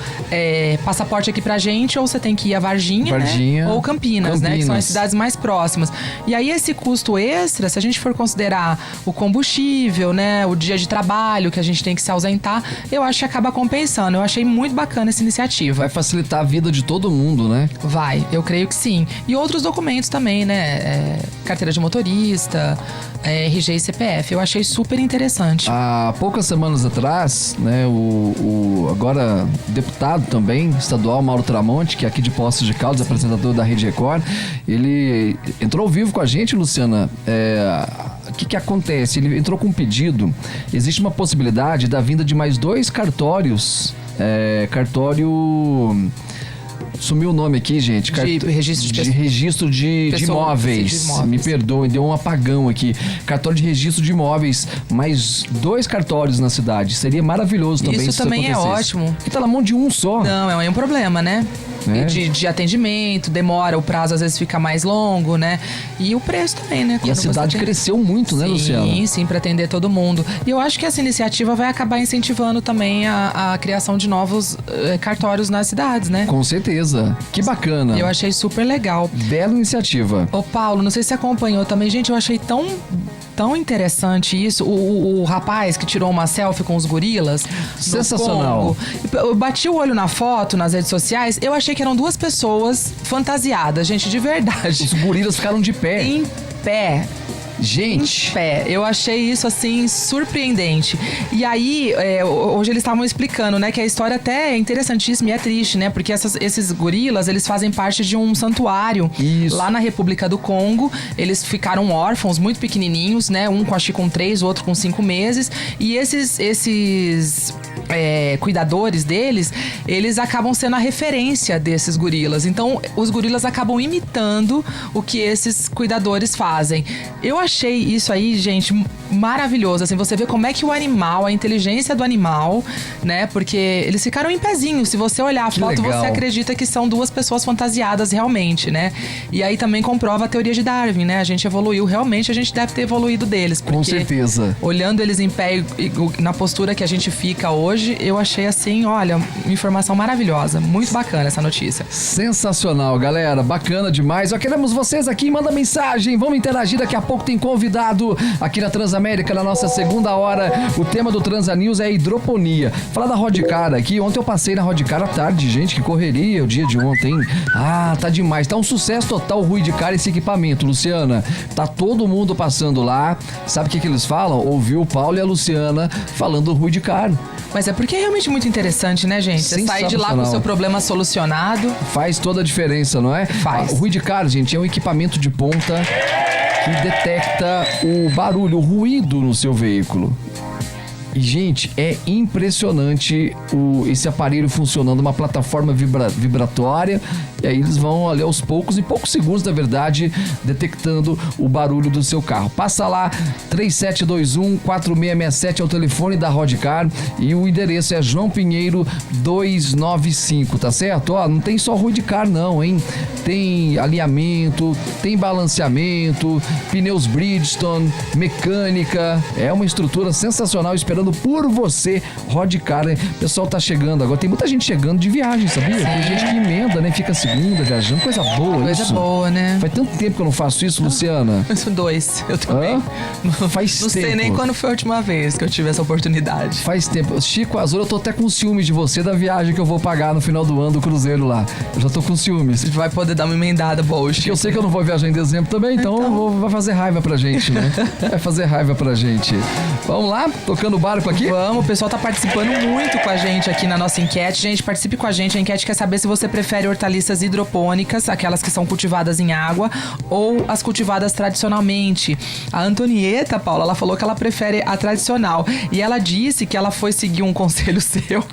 passaporte aqui pra gente, ou você tem que ir a Varginha, né? Ou Campinas, né? Que são as cidades mais próximas. E aí esse custo extra, se a gente for considerar o combustível, né, o dia de trabalho que a gente tem que se ausentar, eu acho que acaba compensando. Eu achei muito bacana essa iniciativa. Vai facilitar a vida de todo mundo, né? Vai, eu creio que sim. E outros documentos também, né? Carteira de motorista, RG e CPF. Eu achei super interessante. Há poucas semanas atrás, né, o agora deputado também, estadual, Mauro Tramonte, Belmonte, que é aqui de Poços de Caldas, apresentador da Rede Record. Ele entrou ao vivo com a gente, Luciana. O que acontece? Ele entrou com um pedido. Existe uma possibilidade da vinda de mais 2 cartórios. Cartório... Sumiu o nome aqui, gente. De registro de imóveis. Me perdoem, deu um apagão aqui. Cartório de registro de imóveis. Mais 2 cartórios na cidade. Seria maravilhoso também. Isso também é ótimo. Porque tá na mão de um só. Não, é um problema, né? É. De atendimento, demora, o prazo às vezes fica mais longo, né? E o preço também, né? E a cidade cresceu muito, né, Luciana? Sim, para atender todo mundo. E eu acho que essa iniciativa vai acabar incentivando também a criação de novos cartórios nas cidades, né? Com certeza. Que bacana. Eu achei super legal. Bela iniciativa. Ô, Paulo, não sei se você acompanhou também. Gente, eu achei tão interessante isso. O rapaz que tirou uma selfie com os gorilas. Sensacional. Eu bati o olho na foto, nas redes sociais. Eu achei que eram 2 pessoas fantasiadas, gente, de verdade. Os gorilas ficaram de pé. Em pé. Gente. Em pé. Eu achei isso, assim, surpreendente. E aí, hoje eles estavam explicando, né, que a história até é interessantíssima e é triste, né? Porque esses gorilas, eles fazem parte de um santuário. Isso. Lá na República do Congo. Eles ficaram órfãos, muito pequenininhos, né? Um acho que com 3, o outro com 5 meses. E esses cuidadores deles, eles acabam sendo a referência desses gorilas. Então, os gorilas acabam imitando o que esses cuidadores fazem. Eu achei isso aí, gente, maravilhoso. Assim, você vê como é que o animal, a inteligência do animal, né? Porque eles ficaram em pezinho. Se você olhar a foto, legal. você acredita que são 2 pessoas fantasiadas realmente, né? E aí também comprova a teoria de Darwin, né? A gente evoluiu, realmente a gente deve ter evoluído deles. Com certeza. Olhando eles em pé e na postura que a gente fica hoje, eu achei assim, olha, informação maravilhosa. Muito bacana essa notícia. Sensacional, galera. Bacana demais. Ó, queremos vocês aqui, manda mensagem. Vamos interagir. Daqui a pouco tem convidado aqui na Transamérica, na nossa segunda hora. O tema do Transa News é hidroponia. Falar da Rodcar aqui. Ontem eu passei na Rodcar à tarde, gente. Que correria o dia de ontem. Ah, tá demais. Tá um sucesso total o Ruidicar, esse equipamento, Luciana. Tá todo mundo passando lá. Sabe o que eles falam? Ouviu o Paulo e a Luciana falando do Ruidicar. Mas é porque é realmente muito interessante, né, gente? Você sair de lá com o seu problema solucionado. Faz toda a diferença, não é? Faz. O Ruidicar, gente, é um equipamento de ponta que detecta o barulho, o ruído no seu veículo. E, gente, é impressionante esse aparelho funcionando, uma plataforma vibratória. E aí eles vão ali aos poucos, em poucos segundos, na verdade, detectando o barulho do seu carro. Passa lá, 3721-4667 é o telefone da Rodcar e o endereço é João Pinheiro 295, tá certo? Ó, não tem só Rodcar não, hein? Tem alinhamento, tem balanceamento, pneus Bridgestone, mecânica. É uma estrutura sensacional esperando por você, Rodcar. O pessoal tá chegando agora. Tem muita gente chegando de viagem, sabia? Tem gente que emenda, né? Fica segunda viajando. Coisa boa isso. Coisa boa, né? Faz tanto tempo que eu não faço isso, Luciana. Eu sou 2. Eu também. Faz não tempo. Não sei nem quando foi a última vez que eu tive essa oportunidade. Faz tempo. Chico Azul, eu tô até com ciúmes de você da viagem que eu vou pagar no final do ano do cruzeiro lá. Eu já tô com ciúmes. Você vai poder dar uma emendada boa, Chico. Porque eu sei que eu não vou viajar em dezembro também, então vai fazer raiva pra gente, né? Vai fazer raiva pra gente. Vamos lá? Tocando o barco aqui? Vamos, o pessoal tá participando muito com a gente aqui na nossa enquete. Gente, participe com a gente. A enquete quer saber se você prefere hortaliças hidropônicas, aquelas que são cultivadas em água, ou as cultivadas tradicionalmente. A Antonieta, Paula, ela falou que ela prefere a tradicional. E ela disse que ela foi seguir um conselho seu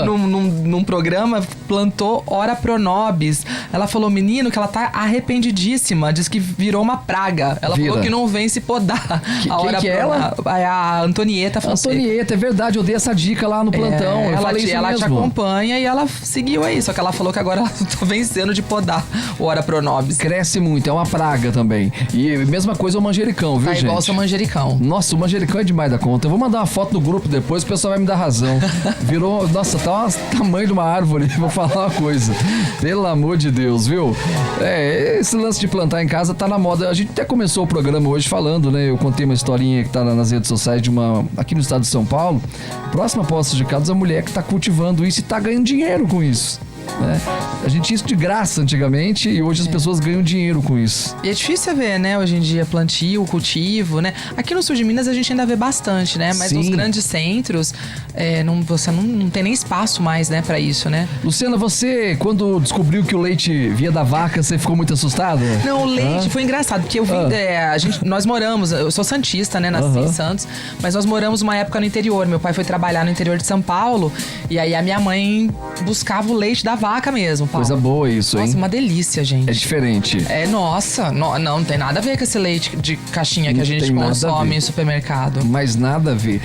num programa, plantou Ora Pronobis. Ela falou, menino, que ela tá arrependidíssima. Diz que virou uma praga. Ela falou que não vem se podar. Quem que é ela? A Antonieta Fonseca. Antonieta, é verdade, eu dei essa dica lá no plantão. Ela te acompanha e ela seguiu aí. Só que ela falou que agora ela tá vencendo de podar o Ora Pronobis. Cresce muito, é uma praga também. E mesma coisa o manjericão, viu, gente? Igual o seu manjericão. Nossa, o manjericão é demais da conta. Eu vou mandar uma foto no grupo depois, o pessoal vai me dar razão. Virou, nossa, tá o tamanho de uma árvore. Vou falar uma coisa. Pelo amor de Deus, viu? Esse lance de plantar em casa tá na moda. A gente até começou o programa hoje falando, né? Eu contei uma historinha que tá nas redes sociais de aqui no estado de São Paulo, próxima a Poços de Caldas, a mulher que tá cultivando isso e tá ganhando dinheiro com isso. né? A gente tinha isso de graça antigamente e hoje as pessoas ganham dinheiro com isso. E é difícil você ver, né, hoje em dia, plantio, cultivo, né? Aqui no sul de Minas a gente ainda vê bastante, né? Mas Sim. nos grandes centros, você não tem nem espaço mais, né, pra isso, né? Luciana, você, quando descobriu que o leite vinha da vaca, você ficou muito assustada? Não, o leite foi engraçado, porque eu vim, nós moramos, eu sou santista, né, nasci em Santos, mas nós moramos uma época no interior. Meu pai foi trabalhar no interior de São Paulo e aí a minha mãe buscava o leite da vaca mesmo, Paulo. Coisa boa isso, Nossa, hein? uma delícia, gente. É diferente. Nossa, não tem nada a ver com esse leite de caixinha que Não a gente tem nada a consome ver. em supermercado. Mas nada a ver.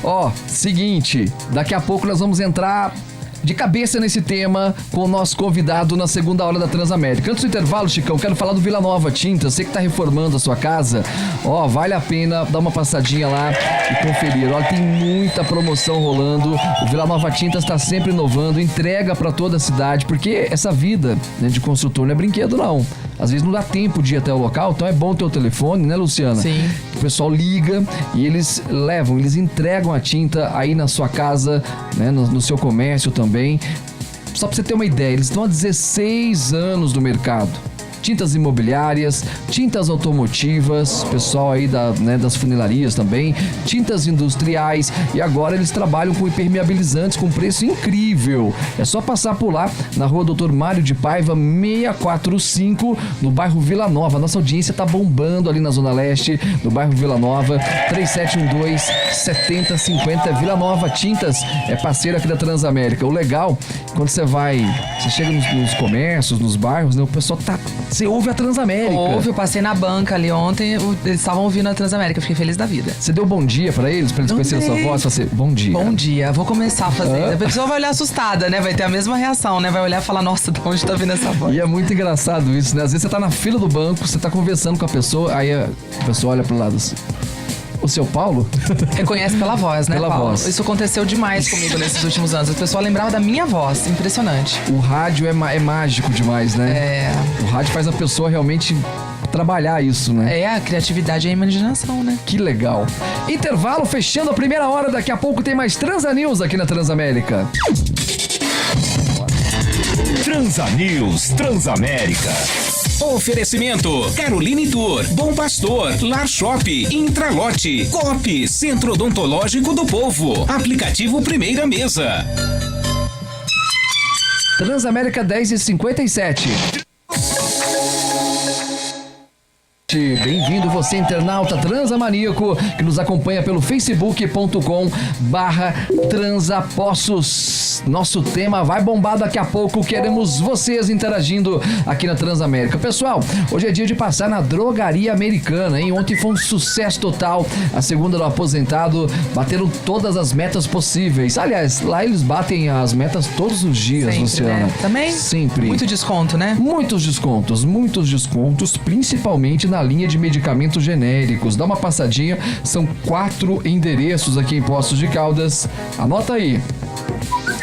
Ó, seguinte, daqui a pouco nós vamos entrar de cabeça nesse tema com o nosso convidado na segunda hora da Transamérica. Antes do intervalo, Chicão, quero falar do Vila Nova Tintas. Você que tá reformando a sua casa, ó, vale a pena dar uma passadinha lá e conferir. Ó, tem muita promoção rolando. O Vila Nova Tintas tá sempre inovando, entrega pra toda a cidade, porque essa vida, né, de construtor não é brinquedo, não. Às vezes não dá tempo de ir até o local, então é bom ter o telefone, né, Luciana? Sim. O pessoal liga e eles eles entregam a tinta aí na sua casa, né, no seu comércio também. Só pra você ter uma ideia, eles estão há 16 anos no mercado. Tintas imobiliárias, tintas automotivas, pessoal aí das funilarias também, tintas industriais e agora eles trabalham com impermeabilizantes com preço incrível. É só passar por lá na rua Dr. Mário de Paiva 645, no bairro Vila Nova. Nossa audiência tá bombando ali na Zona Leste, no bairro Vila Nova, 3712-7050. Vila Nova Tintas é parceira aqui da Transamérica. O legal, quando você chega nos comércios, nos bairros, né, o pessoal você ouve a Transamérica. Eu passei na banca ali ontem, eles estavam ouvindo a Transamérica, eu fiquei feliz da vida. Você deu bom dia pra eles conhecerem a sua voz? Você, bom dia. Bom dia, vou começar a fazer. A pessoa vai olhar assustada, né? Vai ter a mesma reação, né? Vai olhar e falar, nossa, de onde tá vindo essa voz? E é muito engraçado isso, né? Às vezes você tá na fila do banco, você tá conversando com a pessoa, aí a pessoa olha pro lado assim. O seu Paulo? Reconhece pela voz, né, Pela Paulo? voz. Isso aconteceu demais comigo nesses últimos anos. A pessoa lembrava da minha voz. Impressionante. O rádio é mágico demais, né? O rádio faz a pessoa realmente trabalhar isso, né? A criatividade e a imaginação, né? Que legal. Intervalo, fechando a primeira hora. Daqui a pouco tem mais Transa News aqui na Transamérica. Transa News Transamérica. Oferecimento: Caroline Tour, Bom Pastor, Lar Shop, Intralote, Coop, Centro Odontológico do Povo, Aplicativo Primeira Mesa. Transamérica 10h57. Bem-vindo você, internauta transamaníaco, que nos acompanha pelo facebook.com/transapossos. Nosso tema vai bombar daqui a pouco, queremos vocês interagindo aqui na Transamérica. Pessoal, hoje é dia de passar na Drogaria Americana, hein? Ontem foi um sucesso total, a segunda do aposentado, bateram todas as metas possíveis. Aliás, lá eles batem as metas todos os dias, Sempre, Luciana. né? Também? Sempre. Muito desconto, né? Muitos descontos, principalmente na linha de medicamentos genéricos. Dá uma passadinha, são 4 endereços aqui em Poços de Caldas. Anota aí: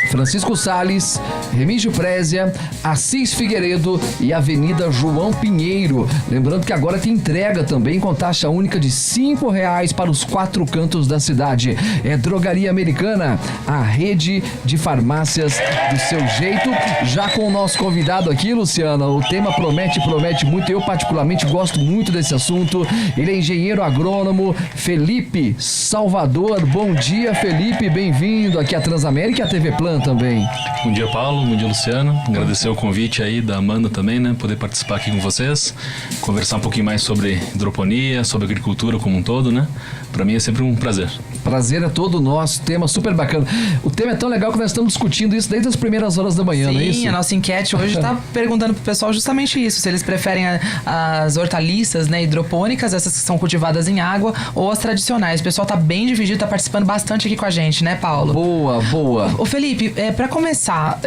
Francisco Salles, Remígio Prézia, Assis Figueiredo e Avenida João Pinheiro. Lembrando que agora tem entrega também com taxa única de R$5 para os 4 cantos da cidade. É Drogaria Americana, a rede de farmácias do seu jeito. Já com o nosso convidado aqui, Luciana, o tema promete muito. Eu particularmente gosto muito desse assunto. Ele é engenheiro agrônomo, Felipe Salvador. Bom dia, Felipe, bem-vindo aqui à Transamérica e à TV Plan também. Bom dia, Paulo. Bom dia, Luciano. Agradecer o convite aí da Amanda também, né? Poder participar aqui com vocês, conversar um pouquinho mais sobre hidroponia, sobre agricultura como um todo, né? Para mim é sempre um prazer. Prazer é todo nosso, tema super bacana. O tema é tão legal que nós estamos discutindo isso desde as primeiras horas da manhã, não é isso? Sim, a nossa enquete hoje está perguntando pro pessoal justamente isso, se eles preferem as hortaliças, né, hidropônicas, essas que são cultivadas em água, ou as tradicionais. O pessoal tá bem dividido, tá participando bastante aqui com a gente, né, Paulo? Boa. Ô Felipe, para começar,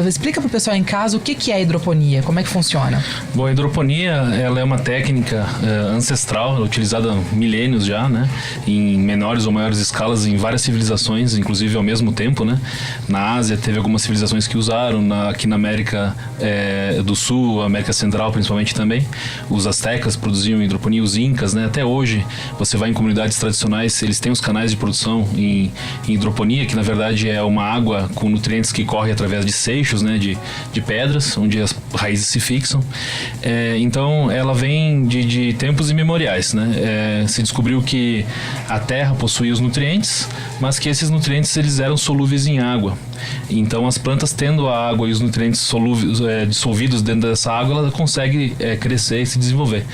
explica pro pessoal em casa o que é a hidroponia, como é que funciona? Bom, a hidroponia, ela é uma técnica ancestral, utilizada há milênios já, né? Em menores ou maiores escalas em várias civilizações, inclusive ao mesmo tempo, né? Na Ásia teve algumas civilizações que usaram, aqui na América do Sul, América Central principalmente também. Os astecas produziam hidroponia, os incas, né? Até hoje, você vai em comunidades tradicionais, eles têm os canais de produção em hidroponia, que na verdade é uma água com nutrientes que corre através de seixos, né, de pedras, onde as raízes se fixam. Então ela vem de tempos imemoriais, né? Se descobriu que a terra possuía os nutrientes, mas que esses nutrientes eles eram solúveis em água. Então as plantas, tendo a água e os nutrientes dissolvidos dentro dessa água, ela consegue crescer e se desenvolver.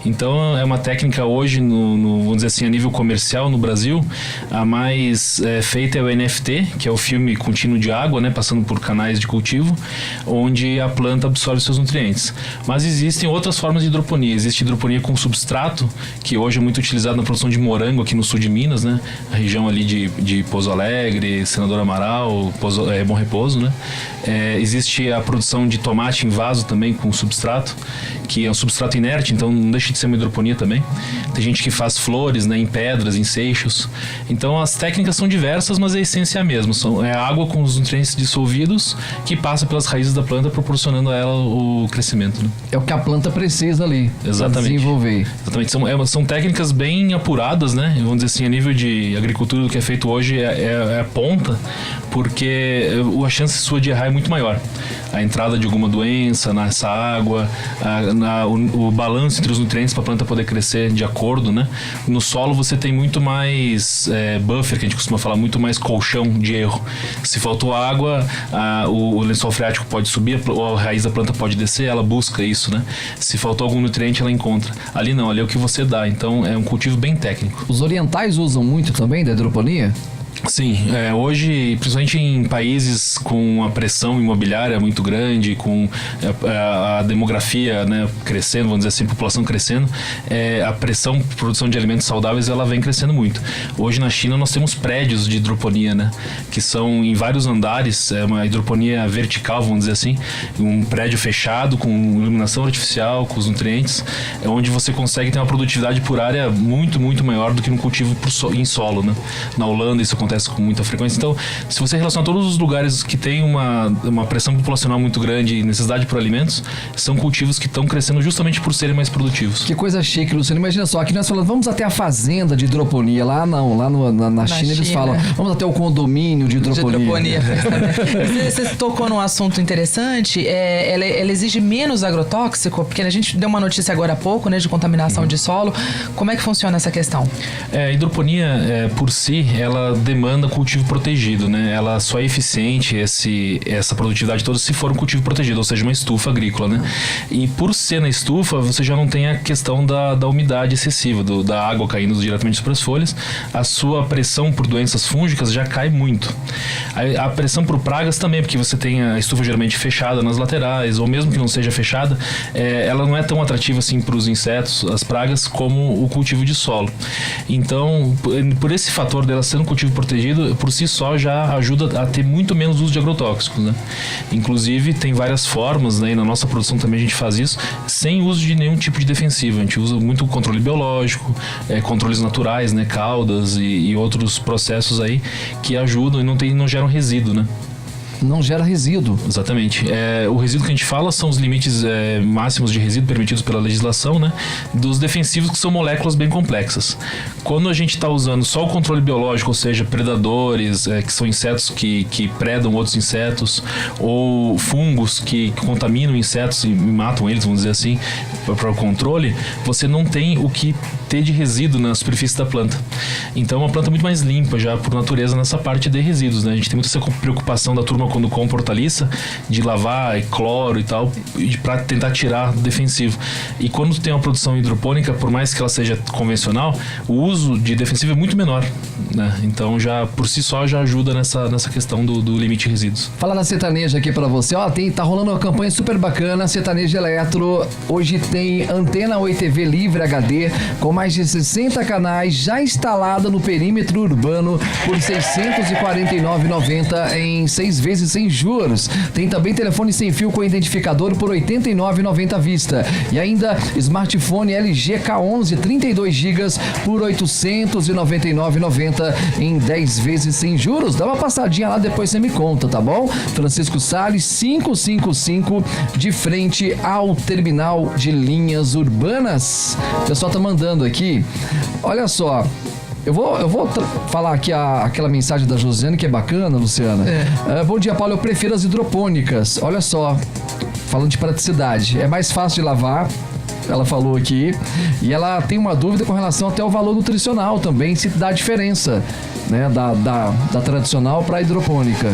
Então é uma técnica hoje, vamos dizer assim, a nível comercial no Brasil, a mais feita é o NFT, que é o filme contínuo de água, né, passando por canais de cultivo, onde a planta absorve seus nutrientes. Mas existem outras formas de hidroponia. Existe hidroponia com substrato, que hoje é muito utilizado na produção de morango aqui no sul de Minas, né, a região ali de Pouso Alegre, Senador Amaral, Bom Repouso, né? Existe a produção de tomate em vaso também com substrato, que é um substrato inerte, então não deixa de ser uma hidroponia também. Tem gente que faz flores, né, em pedras, em seixos. Então as técnicas são diversas, mas a essência é a mesma. É a água com os nutrientes dissolvidos que passa pelas raízes da planta, proporcionando a ela o crescimento, né? É o que a planta precisa ali. Exatamente. Pra desenvolver. Exatamente. São técnicas bem apuradas, né? Vamos dizer assim, a nível de agricultura, do que é feito hoje é a ponta, porque a chance sua de errar é muito maior. A entrada de alguma doença nessa água, o balanço entre os nutrientes para a planta poder crescer de acordo, né? No solo você tem muito mais buffer, que a gente costuma falar, muito mais colchão de erro. Se faltou água, o lençol freático pode subir, a raiz da planta pode descer, ela busca isso, né? Se faltou algum nutriente, ela encontra. Ali não, ali é o que você dá. Então é um cultivo bem técnico. Os orientais usam muito também da hidroponia? Sim, hoje, principalmente em países com a pressão imobiliária muito grande, com a demografia, né, crescendo, vamos dizer assim, a população crescendo, a pressão por produção de alimentos saudáveis, ela vem crescendo muito. Hoje na China nós temos prédios de hidroponia, né, que são em vários andares, uma hidroponia vertical, vamos dizer assim, um prédio fechado com iluminação artificial, com os nutrientes, onde você consegue ter uma produtividade por área muito, muito maior do que no cultivo em solo, né. Na Holanda isso acontece com muita frequência. Então, se você relacionar todos os lugares que tem uma pressão populacional muito grande e necessidade por alimentos, são cultivos que estão crescendo justamente por serem mais produtivos. Que coisa chique, Luciano. Imagina só, aqui nós falamos, vamos até a fazenda de hidroponia. Lá não, na China eles falam, vamos até o condomínio de hidroponia. Você tocou num assunto interessante, ela exige menos agrotóxico, porque a gente deu uma notícia agora há pouco, né, de contaminação de solo. Como é que funciona essa questão? A hidroponia, por si, ela demanda cultivo protegido, né? Ela só é eficiente, essa produtividade toda, se for um cultivo protegido, ou seja, uma estufa agrícola, né? E por ser na estufa, você já não tem a questão da umidade excessiva, da água caindo diretamente sobre as folhas. A sua pressão por doenças fúngicas já cai muito. A pressão por pragas também, porque você tem a estufa geralmente fechada nas laterais, ou mesmo que não seja fechada, ela não é tão atrativa assim para os insetos, as pragas, como o cultivo de solo. Então, por esse fator dela ser um cultivo protegido, por si só já ajuda a ter muito menos uso de agrotóxicos, né? Inclusive tem várias formas, né? E na nossa produção também a gente faz isso sem uso de nenhum tipo de defensivo. A gente usa muito controle biológico, controles naturais, né? Caudas e outros processos aí que ajudam e não geram resíduo, né? Não gera resíduo. Exatamente. O resíduo que a gente fala são os limites máximos de resíduo permitidos pela legislação, né? Dos defensivos, que são moléculas bem complexas. Quando a gente está usando só o controle biológico, ou seja, predadores, que são insetos que predam outros insetos, ou fungos que contaminam insetos e matam eles, vamos dizer assim, para o controle, você não tem o que ter de resíduo na superfície da planta. Então, é uma planta muito mais limpa já por natureza nessa parte de resíduos, né? A gente tem muita essa preocupação da turma quando compra hortaliça, de lavar cloro e tal, para tentar tirar defensivo. E quando tem uma produção hidropônica, por mais que ela seja convencional, o uso de defensivo é muito menor, né? Então, já por si só, já ajuda nessa questão do limite de resíduos. Fala da Sertaneja aqui pra você. Tá rolando uma campanha super bacana, Sertaneja Eletro. Hoje tem antena Oi TV Livre HD, com mais de 60 canais, já instalada no perímetro urbano por R$ 649,90 em 6 vezes sem juros. Tem também telefone sem fio com identificador por R$ 89,90 à vista. E ainda smartphone LG K11 32 GB por R$ 899,90 em 10 vezes sem juros. Dá uma passadinha lá, depois você me conta, tá bom? Francisco Salles 555, de frente ao terminal de linhas urbanas. O pessoal tá mandando aqui. Olha só. Eu vou falar aqui aquela mensagem da Josiane que é bacana, Luciana. Bom dia, Paulo. Eu prefiro as hidropônicas. Olha só, falando de praticidade. É mais fácil de lavar. Ela falou aqui. E ela tem uma dúvida com relação até ao valor nutricional também, se dá diferença, né, da tradicional para a hidropônica.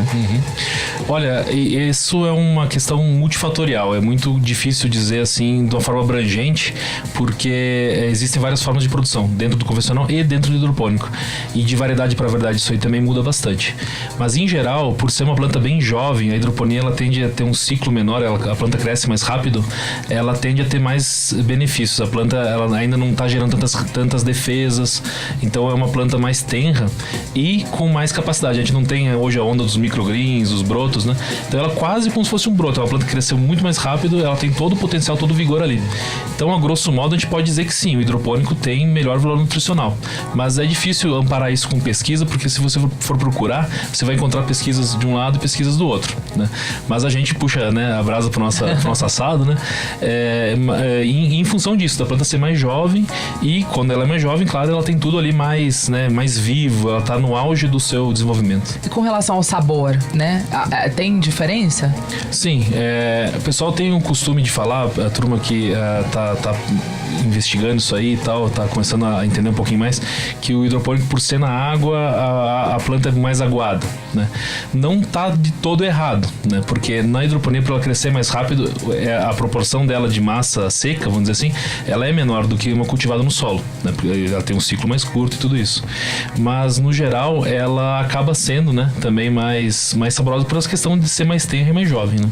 Olha, isso é uma questão multifatorial. É muito difícil dizer assim de uma forma abrangente, porque existem várias formas de produção dentro do convencional e dentro do hidropônico. E de variedade para variedade isso aí também muda bastante. Mas em geral, por ser uma planta bem jovem, a hidroponia ela tende a ter um ciclo menor, a planta cresce mais rápido, ela tende a ter mais benefícios. A planta ela ainda não está gerando tantas defesas, então é uma planta mais tenra e com mais capacidade. A gente não tem hoje a onda dos microgreens, os brotos, né? Então ela é quase como se fosse um broto. É uma planta que cresceu muito mais rápido, ela tem todo o potencial, todo o vigor ali. Então, a grosso modo, a gente pode dizer que sim, o hidropônico tem melhor valor nutricional. Mas é difícil amparar isso com pesquisa, porque se você for procurar, você vai encontrar pesquisas de um lado e pesquisas do outro, né? Mas a gente puxa, né, a brasa pro nosso assado, né? Em função disso, da planta ser mais jovem, e quando ela é mais jovem, claro, ela tem tudo ali mais, né, mais vivo, ela tá no auge do seu desenvolvimento. E com relação ao sabor, né? Tem diferença? Sim, o pessoal tem o costume de falar, a turma que tá investigando isso aí e tal, tá começando a entender um pouquinho mais, que o hidropônico, por ser na água, a planta é mais aguada, né? Não tá de todo errado, né? Porque na hidroponia, para ela crescer mais rápido, a proporção dela de massa seca, vamos dizer assim, ela é menor do que uma cultivada no solo, né? Porque ela tem um ciclo mais curto e tudo isso. Mas, no geral, ela acaba sendo, né, também mais saborosa por essa questão de ser mais tenra e mais jovem, né?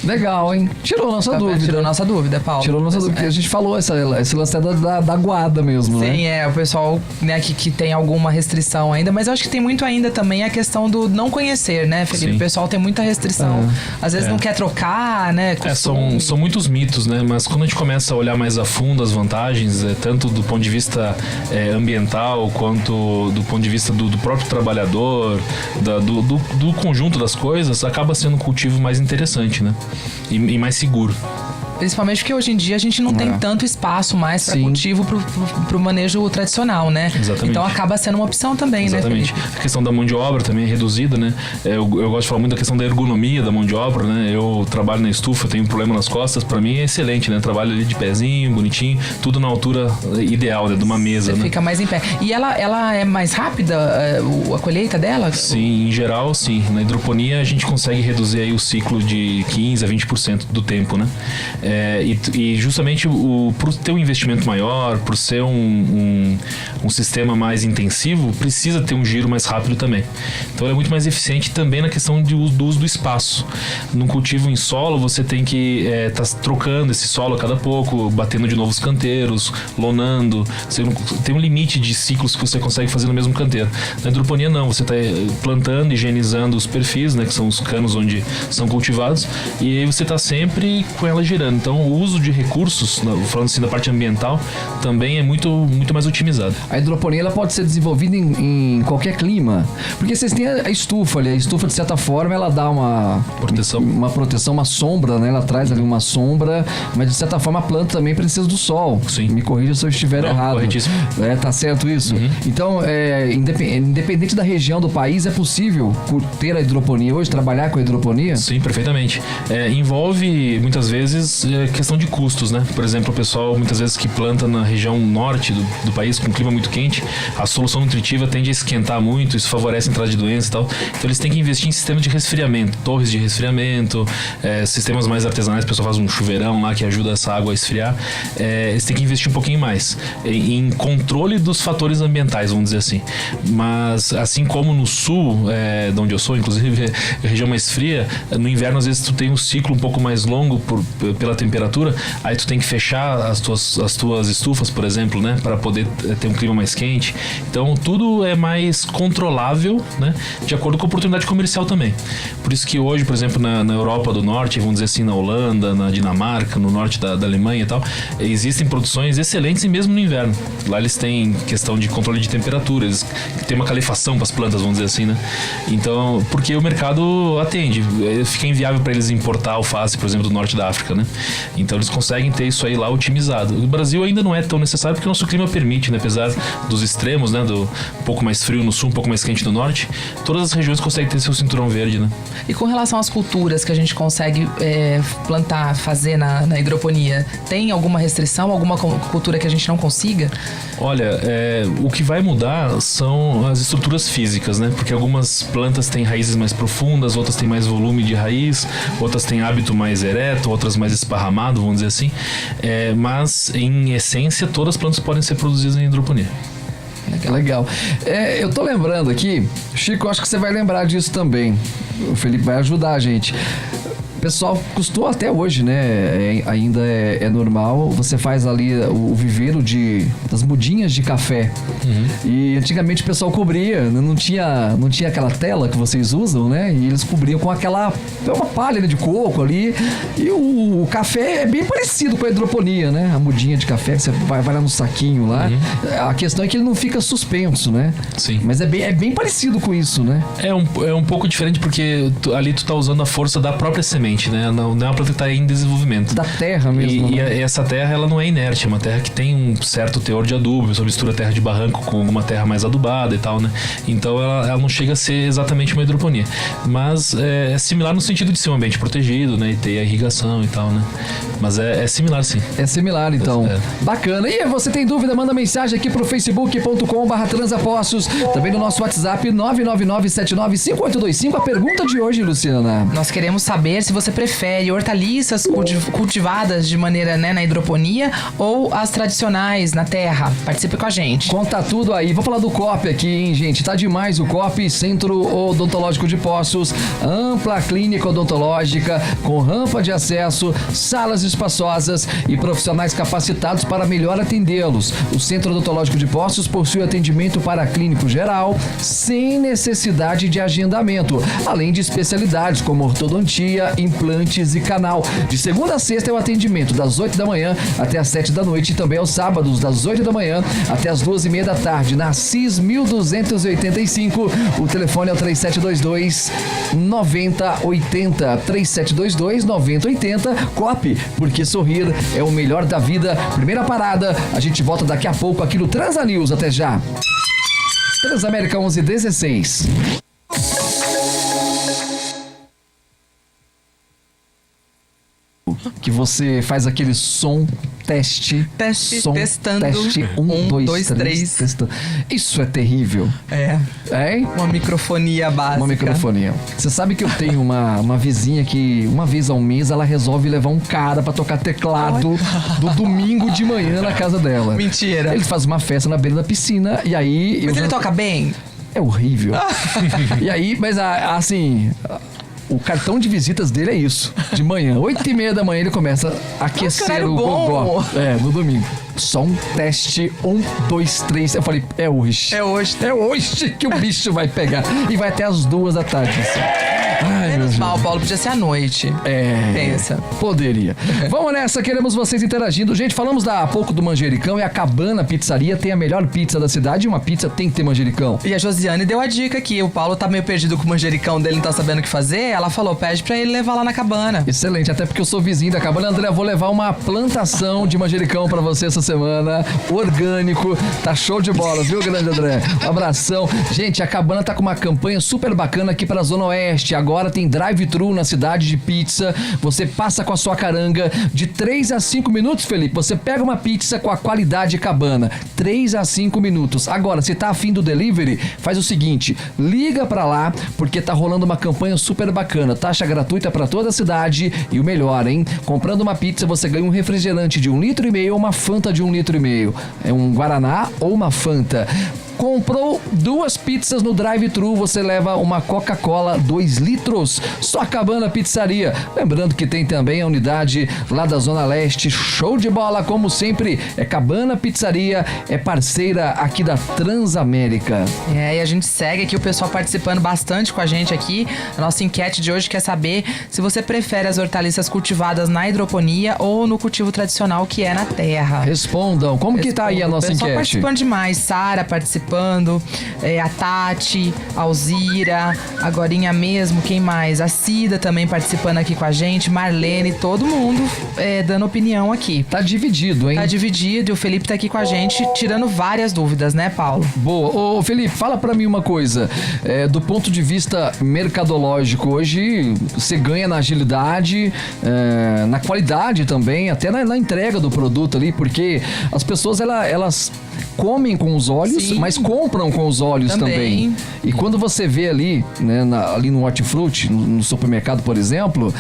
Legal, hein? Tirou nossa dúvida. Tirou nossa dúvida, Paulo. Tirou nossa dúvida, porque a gente falou esse lance da guada mesmo, né? Sim, o pessoal, né, que tem alguma restrição ainda, mas eu acho que tem muito ainda também a questão do não conhecer, né, Felipe? Sim. O pessoal tem muita restrição. Às vezes não quer trocar, né? São muitos mitos, né? Mas quando a gente começa a olhar mais a fundo as vantagens, tanto do ponto de vista ambiental, quanto do ponto de vista do próprio trabalhador, do conjunto das coisas, acaba sendo um cultivo mais interessante, né? E mais seguro. Principalmente porque hoje em dia a gente não tem tanto espaço mais para cultivo pro manejo tradicional, né? Exatamente. Então acaba sendo uma opção também, exatamente, né? A questão da mão de obra também é reduzida, né? Eu gosto de falar muito da questão da ergonomia da mão de obra, né? Eu trabalho na estufa, tenho um problema nas costas, para mim é excelente, né? Trabalho ali de pezinho, bonitinho, tudo na altura ideal, né? De uma mesa, você né? Fica mais em pé. E ela é mais rápida, a colheita dela? Sim, em geral, sim. Na hidroponia a gente consegue reduzir aí o ciclo de 15% a 20% do tempo, né? E justamente por ter um investimento maior, por ser um sistema mais intensivo, precisa ter um giro mais rápido também. Então ele é muito mais eficiente também na questão do uso do espaço. No cultivo em solo, você tem que estar trocando esse solo a cada pouco, batendo de novo os canteiros, lonando. Você tem um limite de ciclos que você consegue fazer no mesmo canteiro. Na hidroponia não, você está plantando, higienizando os perfis, né, que são os canos onde são cultivados, e aí você está sempre com ela girando. Então o uso de recursos, falando assim da parte ambiental, também é muito, muito mais otimizado. A hidroponia ela pode ser desenvolvida em qualquer clima, porque vocês têm a estufa ali, a estufa de certa forma ela dá uma proteção, uma sombra, né? Ela traz ali uma sombra, mas de certa forma a planta também precisa do sol. Sim. Me corrija se eu estiver errado. Corretíssimo. Tá certo isso? Uhum. Então, independente da região do país, é possível ter a hidroponia hoje, trabalhar com a hidroponia? Sim, perfeitamente. Envolve muitas vezes questão de custos, né? Por exemplo, o pessoal muitas vezes que planta na região norte do país com clima muito quente, a solução nutritiva tende a esquentar muito, isso favorece a entrada de doenças e tal. Então eles têm que investir em sistemas de resfriamento, torres de resfriamento, sistemas mais artesanais, o pessoal faz um chuveirão lá que ajuda essa água a esfriar. Eles têm que investir um pouquinho mais em controle dos fatores ambientais, vamos dizer assim. Mas assim como no sul, de onde eu sou, inclusive, região mais fria, no inverno às vezes tu tem um ciclo um pouco mais longo pela temperatura, aí tu tem que fechar as tuas estufas, por exemplo, né, para poder ter um clima mais quente. Então tudo é mais controlável, né, de acordo com a oportunidade comercial também. Por isso que hoje, por exemplo, na Europa do Norte, vamos dizer assim, na Holanda, na Dinamarca, no norte da Alemanha e tal, existem produções excelentes e mesmo no inverno. Lá eles têm questão de controle de temperatura, eles têm uma calefação para as plantas, vamos dizer assim, né. Então, porque o mercado atende, fica inviável para eles importar alface, por exemplo, do norte da África, né. Então eles conseguem ter isso aí lá otimizado. O Brasil ainda não é tão necessário porque o nosso clima permite, né? Apesar dos extremos, né? Do um pouco mais frio no sul, um pouco mais quente no norte, todas as regiões conseguem ter seu cinturão verde, né? E com relação às culturas que a gente consegue plantar, fazer na hidroponia, tem alguma restrição, alguma cultura que a gente não consiga? Olha, o que vai mudar são as estruturas físicas, né? Porque algumas plantas têm raízes mais profundas, outras têm mais volume de raiz, outras têm hábito mais ereto, outras mais esparramado, vamos dizer assim. Mas, em essência, todas as plantas podem ser produzidas em hidroponia. Legal. Eu tô lembrando aqui, Chico, acho que você vai lembrar disso também. O Felipe vai ajudar a gente. O pessoal costuma até hoje, né? Ainda é normal. Você faz ali o viveiro das mudinhas de café. E antigamente o pessoal cobria, não tinha aquela tela que vocês usam, né? E eles cobriam com uma palha de coco ali. E o café é bem parecido com a hidroponia, né? A mudinha de café, você vai lá no saquinho lá. A questão é que ele não fica suspenso, né? Sim. Mas é bem parecido com isso, né? É um pouco diferente porque ali tu tá usando a força da própria semente, né? Não é uma planta que está em desenvolvimento. Da terra mesmo. E essa terra, ela não é inerte, é uma terra que tem um certo teor de adubo, você mistura terra de barranco com uma terra mais adubada e tal, né? Então ela não chega a ser exatamente uma hidroponia. Mas é similar no sentido de ser um ambiente protegido, né? E ter a irrigação e tal, né? Mas é similar, sim. É similar, então. Bacana. E você tem dúvida, manda mensagem aqui pro facebook.com/transapostos. Também no nosso WhatsApp 999795825. A pergunta de hoje, Luciana. Nós queremos saber se você prefere hortaliças cultivadas de maneira, né, na hidroponia ou as tradicionais na terra. Participe com a gente. Conta tudo aí. Vou falar do COP aqui, hein, gente? Tá demais o COP, Centro Odontológico de Poços. Ampla clínica odontológica com rampa de acesso, salas espaçosas e profissionais capacitados para melhor atendê-los. O Centro Odontológico de Poços possui atendimento para clínico geral sem necessidade de agendamento, além de especialidades como ortodontia, implantes e canal. De segunda a sexta é o atendimento das 8 da manhã até as 7 da noite e também aos sábados das 8 da manhã até as 2:30 da tarde na CIS 1285. O telefone é o 3722-9080. 3722-9080. COP, porque sorrir é o melhor da vida. Primeira parada, a gente volta daqui a pouco aqui no Transa News. Até já. Transamérica 1116. Que você faz aquele som teste, som, testando. Teste 1, 2, 3. Testando. Isso é terrível. É. Uma microfonia básica. Uma microfonia. Você sabe que eu tenho uma vizinha que uma vez ao mês ela resolve levar um cara pra tocar teclado do domingo de manhã na casa dela. Mentira. Eles fazem uma festa na beira da piscina e aí... Mas ele toca bem? É horrível. E aí, mas assim... O cartão de visitas dele é isso. De manhã, 8:30 da manhã, ele começa a aquecer o gogó. No domingo. Só um teste, 1, 2, 3. Eu falei, é hoje. É hoje que o bicho vai pegar. E vai até as 2 da tarde. Assim. Ai, menos mal, Paulo, podia ser à noite. Pensa. Poderia. Vamos nessa, queremos vocês interagindo. Gente, falamos há pouco do manjericão e a Cabana Pizzaria tem a melhor pizza da cidade e uma pizza tem que ter manjericão. E a Josiane deu a dica aqui, o Paulo tá meio perdido com o manjericão dele, não tá sabendo o que fazer. Ela falou, pede pra ele levar lá na Cabana. Excelente, até porque eu sou vizinho da Cabana. André, eu vou levar uma plantação de manjericão pra você essa semana. Orgânico, tá show de bola, viu, grande André? Um abração. Gente, a Cabana tá com uma campanha super bacana aqui pra Zona Oeste. Agora tem drive-thru na cidade de pizza. Você passa com a sua caranga de 3 a 5 minutos, Felipe. Você pega uma pizza com a qualidade Cabana. 3 a 5 minutos. Agora, se tá afim do delivery, faz o seguinte, liga pra lá, porque tá rolando uma campanha super bacana. Taxa gratuita pra toda a cidade e o melhor, hein? Comprando uma pizza, você ganha um refrigerante de 1,5 litro ou uma Fanta de 1,5 litro. É um Guaraná ou uma Fanta. Comprou 2 pizzas no drive-thru, você leva uma Coca-Cola 2 litros. Só Cabana Pizzaria. Lembrando que tem também a unidade lá da Zona Leste. Show de bola, como sempre. É Cabana Pizzaria, é parceira aqui da Transamérica. E a gente segue aqui o pessoal participando bastante com a gente aqui. A nossa enquete de hoje quer saber se você prefere as hortaliças cultivadas na hidroponia ou no cultivo tradicional, que é na terra. Respondam. Como que tá aí a nossa enquete? O pessoal participando demais. Sara participando. participando, a Tati, a Alzira, a Gorinha mesmo, quem mais? A Cida também participando aqui com a gente, Marlene, todo mundo dando opinião aqui. Tá dividido, hein? Tá dividido e o Felipe tá aqui com a gente, tirando várias dúvidas, né, Paulo? Boa. Ô, Felipe, fala pra mim uma coisa. Do ponto de vista mercadológico, hoje você ganha na agilidade, na qualidade também, até na entrega do produto ali, porque as pessoas, elas comem com os olhos, Sim. mas compram com os olhos também. E quando você vê ali, né, ali no hortifruti, no supermercado, por exemplo,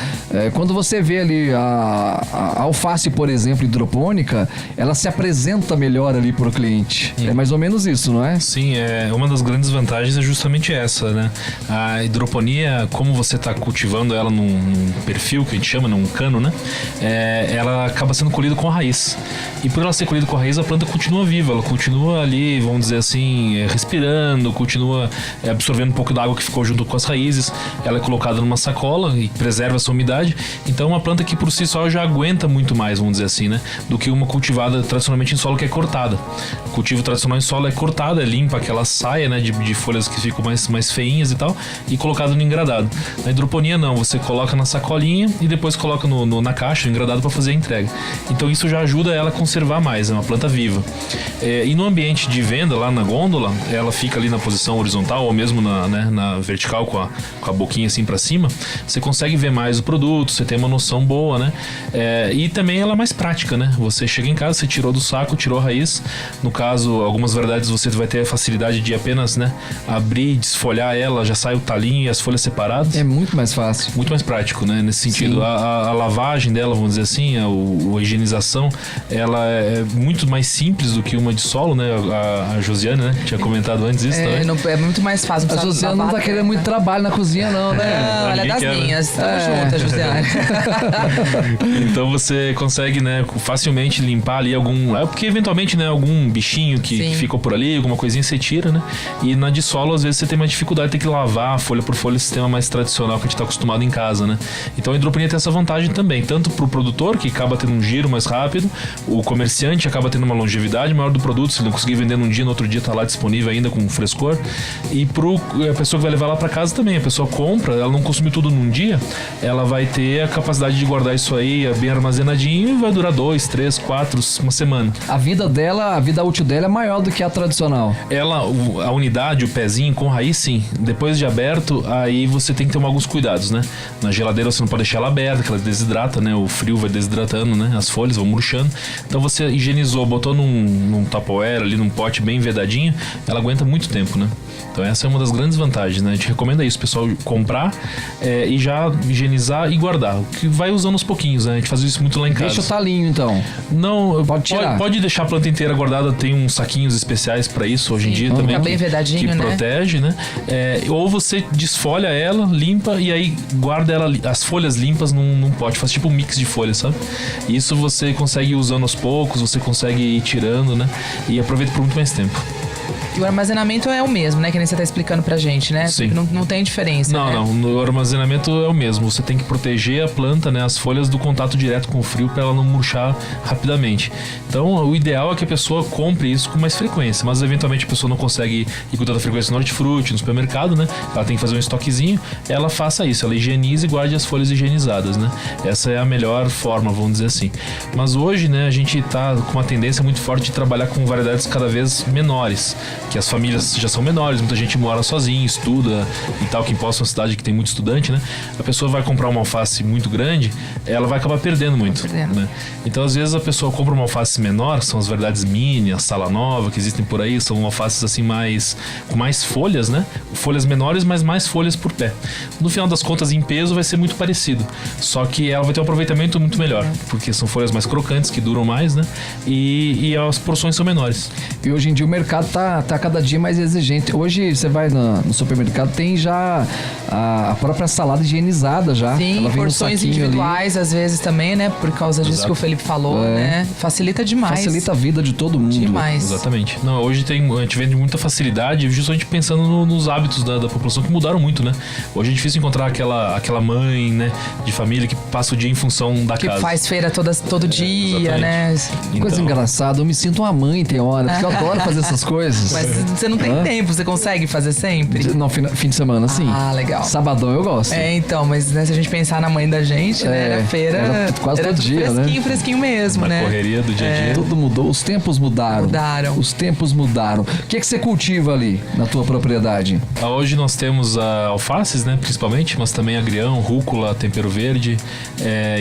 quando você vê ali a alface, por exemplo, hidropônica, ela se apresenta melhor ali pro cliente. É mais ou menos isso, não é? Sim, uma das grandes vantagens é justamente essa, né? A hidroponia, como você está cultivando ela num perfil, que a gente chama, num cano, né? Ela acaba sendo colhida com a raiz. E por ela ser colhida com a raiz, a planta continua viva, ela continua ali, vamos dizer assim, respirando, continua absorvendo um pouco da água que ficou junto com as raízes. Ela é colocada numa sacola e preserva essa umidade. Então é uma planta que por si só já aguenta muito mais, vamos dizer assim, né? Do que uma cultivada tradicionalmente em solo que é cortada. O cultivo tradicional em solo é cortada, é limpa, aquela saia, né, de folhas que ficam mais feinhas e tal, e colocado no engradado. Na hidroponia não, você coloca na sacolinha e depois coloca na caixa, no engradado, para fazer a entrega. Então isso já ajuda ela a conservar mais, é uma planta viva. E no ambiente de venda, lá na gôndola, ela fica ali na posição horizontal ou mesmo na vertical, com a boquinha assim para cima, você consegue ver mais o produto, você tem uma noção boa, né? E também ela é mais prática, né? Você chega em casa, você tirou do saco, tirou a raiz. No caso, algumas variedades você vai ter a facilidade de apenas, né, abrir, desfolhar ela, já sai o talinho e as folhas separadas. É muito mais fácil. Muito mais prático, né? Nesse sentido. A lavagem dela, vamos dizer assim, a higienização, ela é muito mais simples do que uma de solo, né? A Josiane, né? Tinha comentado antes isso também. É muito mais fácil. A Josiane não tá querendo muito trabalho na cozinha, não, né? Não, ela é das minhas. Tamo juntas, Josiane. Então você consegue, né, facilmente limpar ali porque eventualmente, né, algum bichinho que ficou por ali, alguma coisinha você tira, né? E na de solo, às vezes, você tem mais dificuldade, tem que lavar folha por folha, o sistema mais tradicional que a gente tá acostumado em casa, né? Então a hidroponia tem essa vantagem também, tanto pro produtor, que acaba tendo um giro mais rápido, o comerciante acaba tendo uma longevidade maior do produto, se ele não conseguir vender num dia, no outro dia tá lá disponível ainda com frescor. E a pessoa que vai levar lá para casa também, a pessoa compra, ela não consumiu tudo num dia, ela vai ter a capacidade de guardar isso aí bem armazenadinho e vai durar 2, 3, 4, uma semana. A vida útil dela é maior do que a tradicional. A unidade, o pezinho com raiz, sim. Depois de aberto, aí você tem que ter alguns cuidados, né? Na geladeira você não pode deixar ela aberta, que ela desidrata, né? O frio vai desidratando, né? As folhas vão murchando. Então você higienizou, botou num Tupperware ali, num pote bem vedadinho, ela aguenta muito tempo, né? Então essa é uma das grandes vantagens, né? A gente recomenda isso, pessoal, comprar e já higienizar e guardar. O que vai usando aos pouquinhos, né? A gente faz isso muito lá em casa. Deixa o talinho, então. Não, pode tirar. Pode deixar a planta inteira guardada, tem uns saquinhos especiais para isso hoje em dia também. Fica bem vedadinho, que né? protege, né? Ou você desfolha ela, limpa e aí guarda as folhas limpas num pote, faz tipo um mix de folhas, sabe? Isso você consegue ir usando aos poucos, você consegue ir tirando, né? E aproveita por muito mais tempo. E o armazenamento é o mesmo, né? Que nem você tá explicando pra gente, né? Sim. Não tem diferença, né? Não. O armazenamento é o mesmo. Você tem que proteger a planta, né? As folhas do contato direto com o frio para ela não murchar rapidamente. Então, o ideal é que a pessoa compre isso com mais frequência. Mas, eventualmente, a pessoa não consegue ir com tanta frequência no hortifruti, no supermercado, né? Ela tem que fazer um estoquezinho. Ela faça isso. Ela higienize e guarde as folhas higienizadas, né? Essa é a melhor forma, vamos dizer assim. Mas hoje, né? A gente tá com uma tendência muito forte de trabalhar com variedades cada vez menores. Que as famílias já são menores, muita gente mora sozinha, estuda e tal, quem possa uma cidade que tem muito estudante, né? A pessoa vai comprar uma alface muito grande, ela vai acabar perdendo muito. Né? Então, às vezes, a pessoa compra uma alface menor, são as variedades mini, a sala nova, que existem por aí, são alfaces assim com mais folhas, né? Folhas menores, mas mais folhas por pé. No final das contas, em peso, vai ser muito parecido. Só que ela vai ter um aproveitamento muito melhor, porque são folhas mais crocantes, que duram mais, né? E as porções são menores. E hoje em dia o mercado tá cada dia mais exigente. Hoje você vai no supermercado, tem já a própria salada higienizada já. Sim, ela vem porções individuais ali. Às vezes também, né? Por causa disso que o Felipe falou, né? Facilita demais. Facilita a vida de todo mundo. Demais. Exatamente. Não, hoje a gente vende muita facilidade, justamente pensando nos hábitos da população que mudaram muito, né? Hoje é difícil encontrar aquela mãe, né, de família que passa o dia em função da casa. Que faz feira todo dia, exatamente. né? Coisa Então, engraçada, eu me sinto uma mãe, tem hora, porque eu adoro fazer essas coisas. Mas você não tem tempo, você consegue fazer sempre? Não, fim de semana, sim. Ah, legal. Sabadão eu gosto. Então, mas né, se a gente pensar na mãe da gente, né, era feira, era quase todo dia, fresquinho mesmo, Na né? correria do dia a dia. Tudo mudou, os tempos mudaram. Os tempos mudaram. O que você cultiva ali na tua propriedade? Hoje nós temos alfaces, né, principalmente, mas também agrião, rúcula, tempero verde.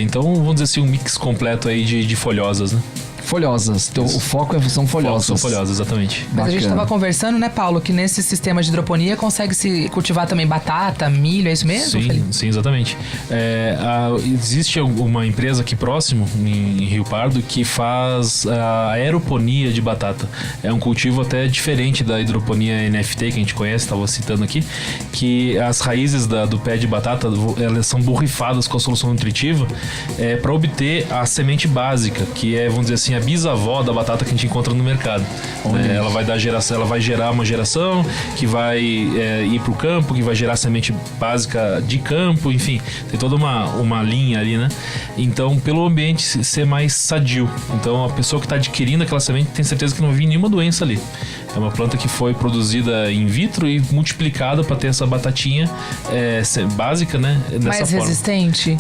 Então, vamos dizer assim, um mix completo aí de folhosas, né? Folhosas. Então, o foco são folhosas. São folhosas, exatamente. Mas a gente estava conversando, né, Paulo, que nesse sistema de hidroponia consegue se cultivar também batata, milho, é isso mesmo, Felipe? Sim, exatamente. Existe uma empresa aqui próximo, em Rio Pardo, que faz a aeroponia de batata. É um cultivo até diferente da hidroponia NFT, que a gente conhece, estava citando aqui, que as raízes do pé de batata, elas são borrifadas com a solução nutritiva para obter a semente básica, que é, vamos dizer assim, a bisavó da batata que a gente encontra no mercado. Ela vai dar geração, ela vai gerar uma geração que vai ir para o campo, que vai gerar semente básica de campo, enfim, tem toda uma linha ali, né? Então, pelo ambiente ser mais sadio. Então, a pessoa que está adquirindo aquela semente tem certeza que não vai vir nenhuma doença ali. É uma planta que foi produzida in vitro e multiplicada para ter essa batatinha básica, né? Dessa forma.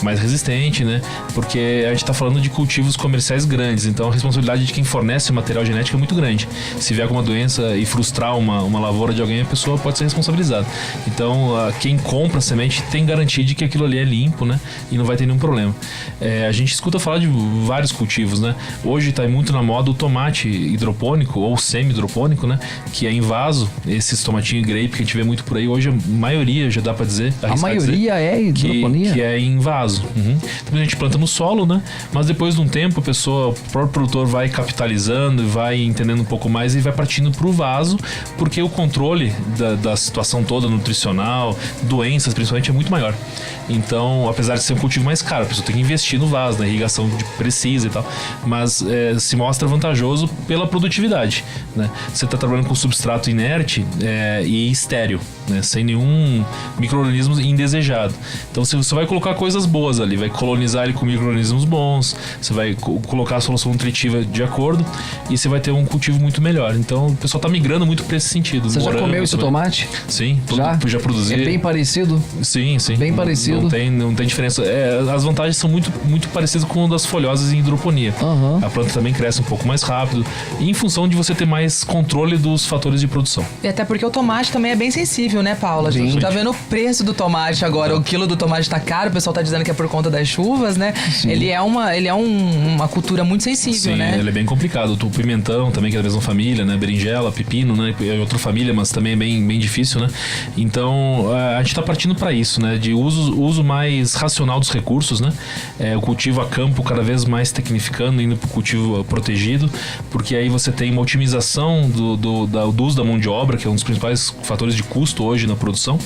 Mais resistente, né? Porque a gente está falando de cultivos comerciais grandes, então a responsabilidade de quem fornece o material genético é muito grande. Se vier alguma doença e frustrar uma lavoura de alguém, a pessoa pode ser responsabilizada. Então, quem compra a semente tem garantia de que aquilo ali é limpo, né? E não vai ter nenhum problema. A gente escuta falar de vários cultivos, né? Hoje está muito na moda o tomate hidropônico ou semi-hidropônico, né? Que é em vaso, esses tomatinhos grape que a gente vê muito por aí. Hoje a maioria, já dá pra dizer, a maioria é hidroponia? Que é em vaso. Então a gente planta no solo, né? Mas depois de um tempo o próprio produtor vai capitalizando, vai entendendo um pouco mais e vai partindo pro vaso, porque o controle da situação toda nutricional, doenças principalmente, é muito maior. Então, apesar de ser um cultivo mais caro, a pessoa tem que investir no vaso, na irrigação precisa e tal, mas se mostra vantajoso pela produtividade, né? Você está trabalhando com substrato inerte e estéril, né? Sem nenhum micro-organismo indesejado. Então você vai colocar coisas boas ali, vai colonizar ele com micro-organismos bons, você vai colocar a solução nutritiva de acordo e você vai ter um cultivo muito melhor. Então o pessoal está migrando muito para esse sentido. Você já comeu esse tomate? Sim, já produzi. É bem parecido? Sim. Bem parecido? Não tem diferença. As vantagens são muito, muito parecidas com as das folhosas em hidroponia. A planta também cresce um pouco mais rápido e em função de você ter mais controle dos fatores de produção. E até porque o tomate também é bem sensível, né, Paula? A gente tá vendo o preço do tomate agora. O quilo do tomate tá caro, o pessoal tá dizendo que é por conta das chuvas, né? Sim. Ele é uma cultura muito sensível, né? Sim, ele é bem complicado. O pimentão também, que é da mesma família, né? Berinjela, pepino, né? É outra família, mas também é bem difícil, né? Então, a gente tá partindo para isso, né? De uso mais racional dos recursos, né? O cultivo a campo cada vez mais tecnificando, indo pro cultivo protegido, porque aí você tem uma otimização do uso da mão de obra, que é um dos principais fatores de custo hoje na produção.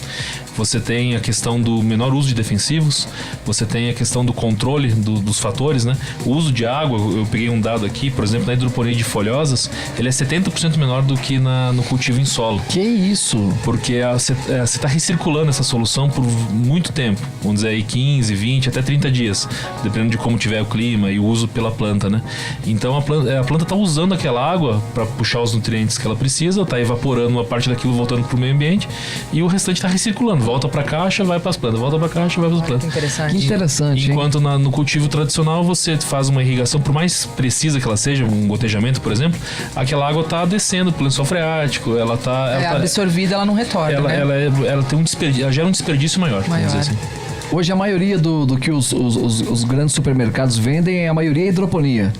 Você tem a questão do menor uso de defensivos, você tem a questão do controle dos fatores, né? O uso de água, eu peguei um dado aqui, por exemplo, na hidroponia de folhosas, ele é 70% menor do que no cultivo em solo. Que isso? Porque você está recirculando essa solução por muito tempo, vamos dizer aí 15, 20, até 30 dias, dependendo de como tiver o clima e o uso pela planta, né? Então a planta está usando aquela água para puxar os nutrientes que ela precisa, está evaporando uma parte daquilo, voltando para o meio ambiente, e o restante está recirculando, volta para a caixa, vai para as plantas, volta para a caixa, vai para as plantas. Interessante. Que interessante. Enquanto no cultivo tradicional você faz uma irrigação, por mais precisa que ela seja, um gotejamento, por exemplo, aquela água está descendo pelo lençol freático, ela está absorvida, ela não retorna, ela tem ela gera um desperdício maior. Vamos dizer assim. Hoje a maioria do que os grandes supermercados vendem, a maioria é hidroponia.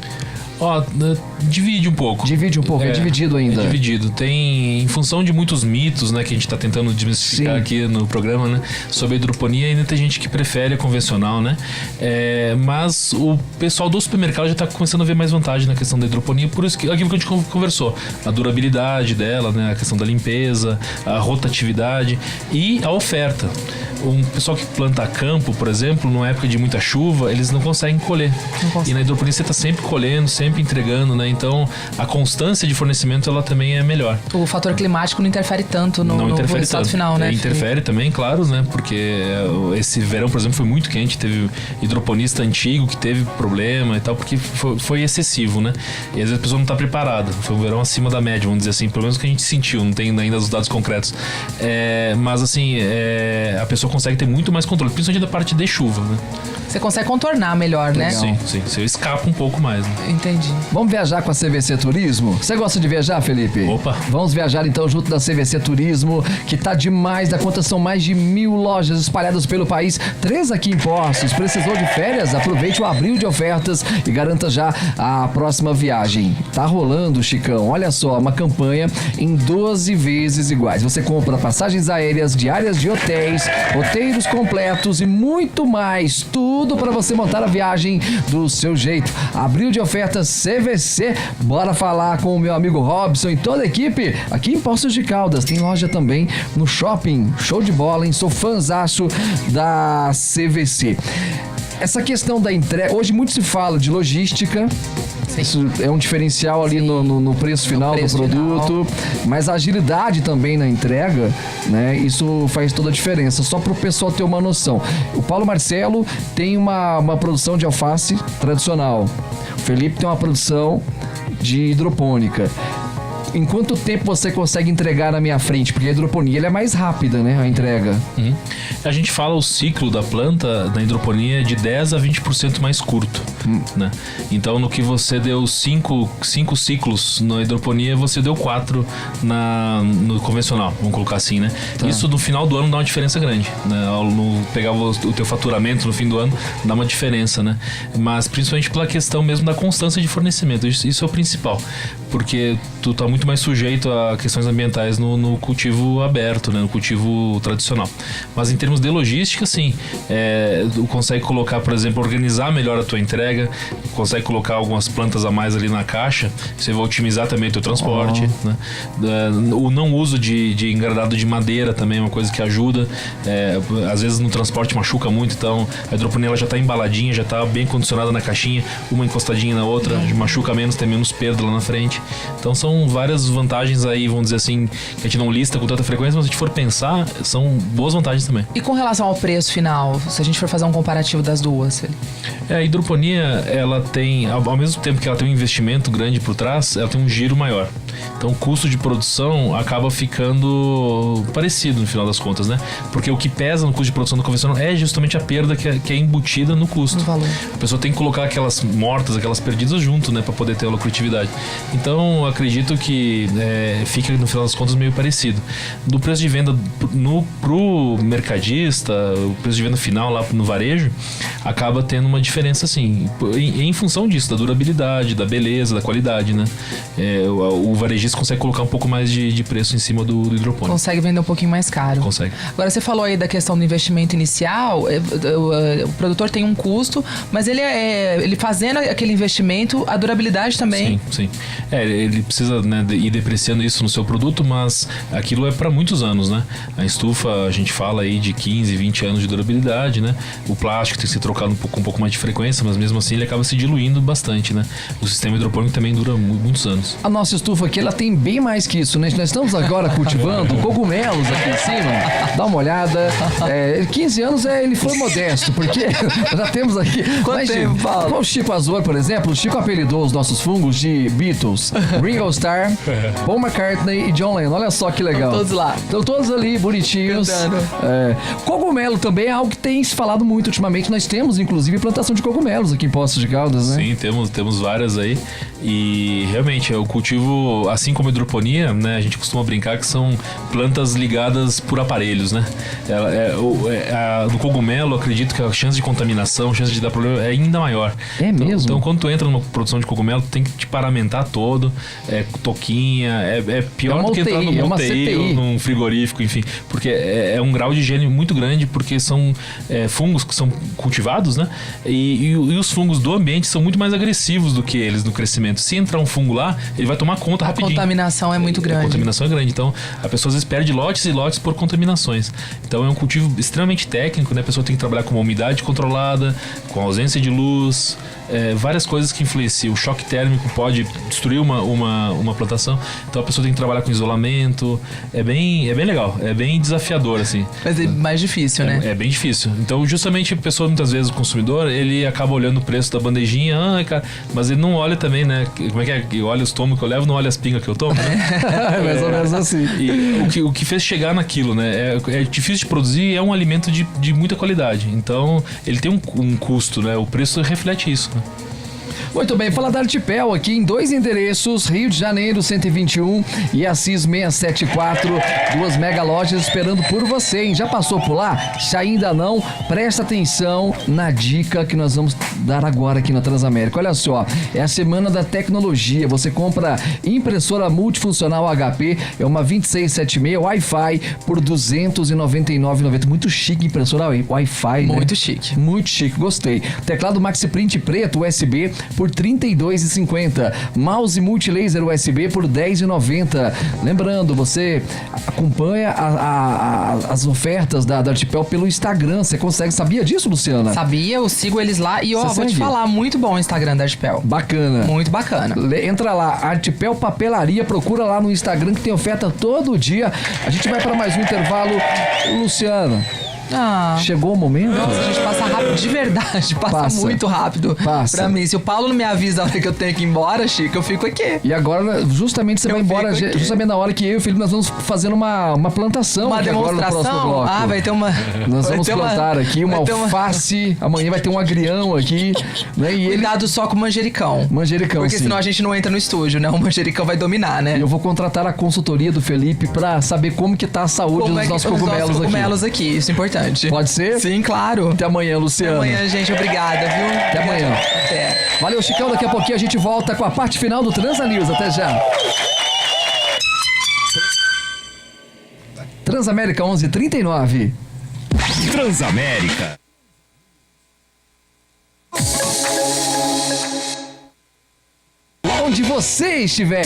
Divide um pouco. É dividido ainda. É dividido. Tem, em função de muitos mitos, né, que a gente está tentando desmistificar aqui no programa, né, sobre a hidroponia, ainda tem gente que prefere a convencional, né? Mas o pessoal do supermercado já está começando a ver mais vantagem na questão da hidroponia, por isso que aquilo que a gente conversou, a durabilidade dela, né, a questão da limpeza, a rotatividade e a oferta. Um pessoal que planta a campo, por exemplo, numa época de muita chuva, eles não conseguem colher. E na hidroponia você está sempre colhendo, sempre entregando, né? Então a constância de fornecimento ela também é melhor. O fator climático não interfere tanto no resultado final, né? Interfere também, claro, né? Porque esse verão, por exemplo, foi muito quente, teve hidroponista antigo que teve problema e tal, porque foi excessivo, né? E às vezes a pessoa não está preparada. Foi um verão acima da média, vamos dizer assim, pelo menos que a gente sentiu, não tem ainda os dados concretos. Mas assim, a pessoa consegue ter muito mais controle, principalmente da parte de chuva, né? Você consegue contornar melhor, né? Sim. Você escapa um pouco mais, né? Entendi. Vamos viajar com a CVC Turismo? Você gosta de viajar, Felipe? Opa! Vamos viajar então junto da CVC Turismo, que tá demais da conta, são mais de 1.000 lojas espalhadas pelo país, 3 aqui em Poços. Precisou de férias? Aproveite o abril de ofertas e garanta já a próxima viagem. Tá rolando, Chicão, olha só, uma campanha em 12 vezes iguais. Você compra passagens aéreas, diárias de hotéis, roteiros completos e muito mais. Tudo para você montar a viagem do seu jeito. Abril de ofertas CVC. Bora falar com o meu amigo Robson e toda a equipe aqui em Poços de Caldas. Tem loja também no shopping. Show de bola, hein? Sou fãzaço da CVC. Essa questão da entrega, hoje muito se fala de logística. Sim. Isso é um diferencial ali no preço final do produto, mas a agilidade também na entrega, né? Isso faz toda a diferença, só para o pessoal ter uma noção. O Paulo Marcelo tem uma produção de alface tradicional, o Felipe tem uma produção de hidropônica. Em quanto tempo você consegue entregar na minha frente? Porque a hidroponia ela é mais rápida, né? A entrega. A gente fala o ciclo da planta na hidroponia de 10 a 20% mais curto, né? Então, no que você deu 5 ciclos na hidroponia, você deu 4 no convencional, vamos colocar assim, né? Tá. Isso no final do ano dá uma diferença grande, né? Ao pegar o teu faturamento no fim do ano, dá uma diferença, né? Mas principalmente pela questão mesmo da constância de fornecimento. Isso é o principal, porque tu tá muito mais sujeito a questões ambientais no cultivo aberto, né? No cultivo tradicional. Mas em termos de logística, sim, tu consegue colocar, por exemplo, organizar melhor a tua entrega, consegue colocar algumas plantas a mais ali na caixa, você vai otimizar também o teu transporte, né? O não uso de engradado de madeira também é uma coisa que ajuda, às vezes no transporte machuca muito, então a hidroponia ela já está embaladinha, já está bem condicionada na caixinha, uma encostadinha na outra, machuca menos, tem menos perda lá na frente. Então são várias vantagens aí, vamos dizer assim, que a gente não lista com tanta frequência, mas se a gente for pensar, são boas vantagens também. E com relação ao preço final, se a gente for fazer um comparativo das duas, Felipe? A hidroponia, ela tem, ao mesmo tempo que ela tem um investimento grande por trás, ela tem um giro maior. Então o custo de produção acaba ficando parecido no final das contas, né? Porque o que pesa no custo de produção do convencional é justamente a perda que é embutida no custo. No valor. A pessoa tem que colocar aquelas mortas, aquelas perdidas junto, né? Para poder ter a lucratividade. Então acredito que fica no final das contas meio parecido. Do preço de venda pro mercadista, o preço de venda final lá no varejo, acaba tendo uma diferença assim, em função disso, da durabilidade, da beleza, da qualidade, né? O varejista consegue colocar um pouco mais de preço em cima do hidropônico. Consegue vender um pouquinho mais caro. Consegue. Agora, você falou aí da questão do investimento inicial, o produtor tem um custo, mas ele fazendo aquele investimento, a durabilidade também. Sim. Ele precisa, né, ir depreciando isso no seu produto, mas aquilo é para muitos anos, né? A estufa, a gente fala aí de 15, 20 anos de durabilidade, né? O plástico tem que ser trocado com um pouco mais de frequência, mas mesmo assim ele acaba se diluindo bastante, né? O sistema hidropônico também dura muitos anos. A nossa estufa aqui, ela tem bem mais que isso, né? Nós estamos agora cultivando cogumelos aqui em cima. Dá uma olhada. 15 anos ele foi modesto, porque já temos aqui... Quanto tempo, Paulo? O Chico Azor, por exemplo, o Chico apelidou os nossos fungos de Beatles, Ringo Starr, Paul McCartney e John Lennon. Olha só que legal. Estão todos lá. Estão todos ali, bonitinhos. Cogumelo também é algo que tem se falado muito ultimamente. Nós temos, inclusive, plantação de cogumelos aqui em Poços de Caldas, né? Sim, temos várias aí. E realmente, o cultivo, assim como a hidroponia, né? A gente costuma brincar que são plantas ligadas por aparelhos, né? No cogumelo, acredito que a chance de contaminação, a chance de dar problema é ainda maior. É mesmo? Então, quando tu entra numa produção de cogumelo, tu tem que te paramentar todo, toquinha, é pior do que entrar numa UTI ou num frigorífico, enfim, porque é um grau de higiene muito grande, porque são fungos que são cultivados, né? E os fungos do ambiente são muito mais agressivos do que eles no crescimento. alimento. Se entrar um fungo lá, ele vai tomar conta rapidinho. A contaminação é muito grande. A contaminação é grande. Então, a pessoa às vezes perde lotes e lotes por contaminações. Então, é um cultivo extremamente técnico, né? A pessoa tem que trabalhar com uma umidade controlada, com ausência de luz, várias coisas que influenciam. O choque térmico pode destruir uma plantação. Então, a pessoa tem que trabalhar com isolamento. É bem legal. É bem desafiador, assim. Mas é mais difícil, né? É bem difícil. Então, justamente, a pessoa, muitas vezes, o consumidor, ele acaba olhando o preço da bandejinha, cara, mas ele não olha também, né? Como é que é? Eu olho os tomos que eu levo, não olha as pingas que eu tomo, né? É mais ou menos assim. E o que fez chegar naquilo, né? É difícil de produzir, é um alimento de muita qualidade. Então, ele tem um custo, né? O preço reflete isso, né? Muito bem, fala da Artipel aqui em 2 endereços, Rio de Janeiro 121 e Assis 674, 2 mega lojas esperando por você, hein? Já passou por lá? Se ainda não, presta atenção na dica que nós vamos dar agora aqui na Transamérica. Olha só, é a semana da tecnologia, você compra impressora multifuncional HP, é uma 2676 Wi-Fi por R$ 299,90, muito chique impressora Wi-Fi, né? Muito chique. Muito chique, gostei. Teclado MaxiPrint preto USB por R$ 32,50. Mouse multilaser USB por R$ 10,90. Lembrando, você acompanha as ofertas da Artipel pelo Instagram. Você consegue, sabia disso, Luciana? Sabia, eu sigo eles lá e vou te falar, muito bom o Instagram da Artipel. Bacana. Muito bacana. Entra lá, Artipel Papelaria, procura lá no Instagram que tem oferta todo dia. A gente vai para mais um intervalo. Luciana, chegou o momento? Nossa, a gente passa rápido, de verdade, passa muito rápido pra mim. Se o Paulo não me avisa a hora que eu tenho que ir embora, Chico, eu fico aqui. E agora, justamente, você vai embora, justamente na hora que eu e o Felipe, nós vamos fazendo uma plantação. Uma demonstração? Agora no próximo bloco. Vai ter uma... Nós vamos plantar aqui uma alface, amanhã vai ter um agrião aqui, né? E Cuidado só com o manjericão. Manjericão, porque sim. Senão a gente não entra no estúdio, né? O manjericão vai dominar, né? E eu vou contratar a consultoria do Felipe pra saber como que tá a saúde dos nossos cogumelos aqui. Isso é importante. Pode ser? Sim, claro. Até amanhã, Luciano. Até amanhã, gente. Obrigada, viu? Até amanhã. Até. Valeu, Chicão. Daqui a pouquinho a gente volta com a parte final do Transa News. Até já. Transamérica 11:39. Transamérica. Onde você estiver.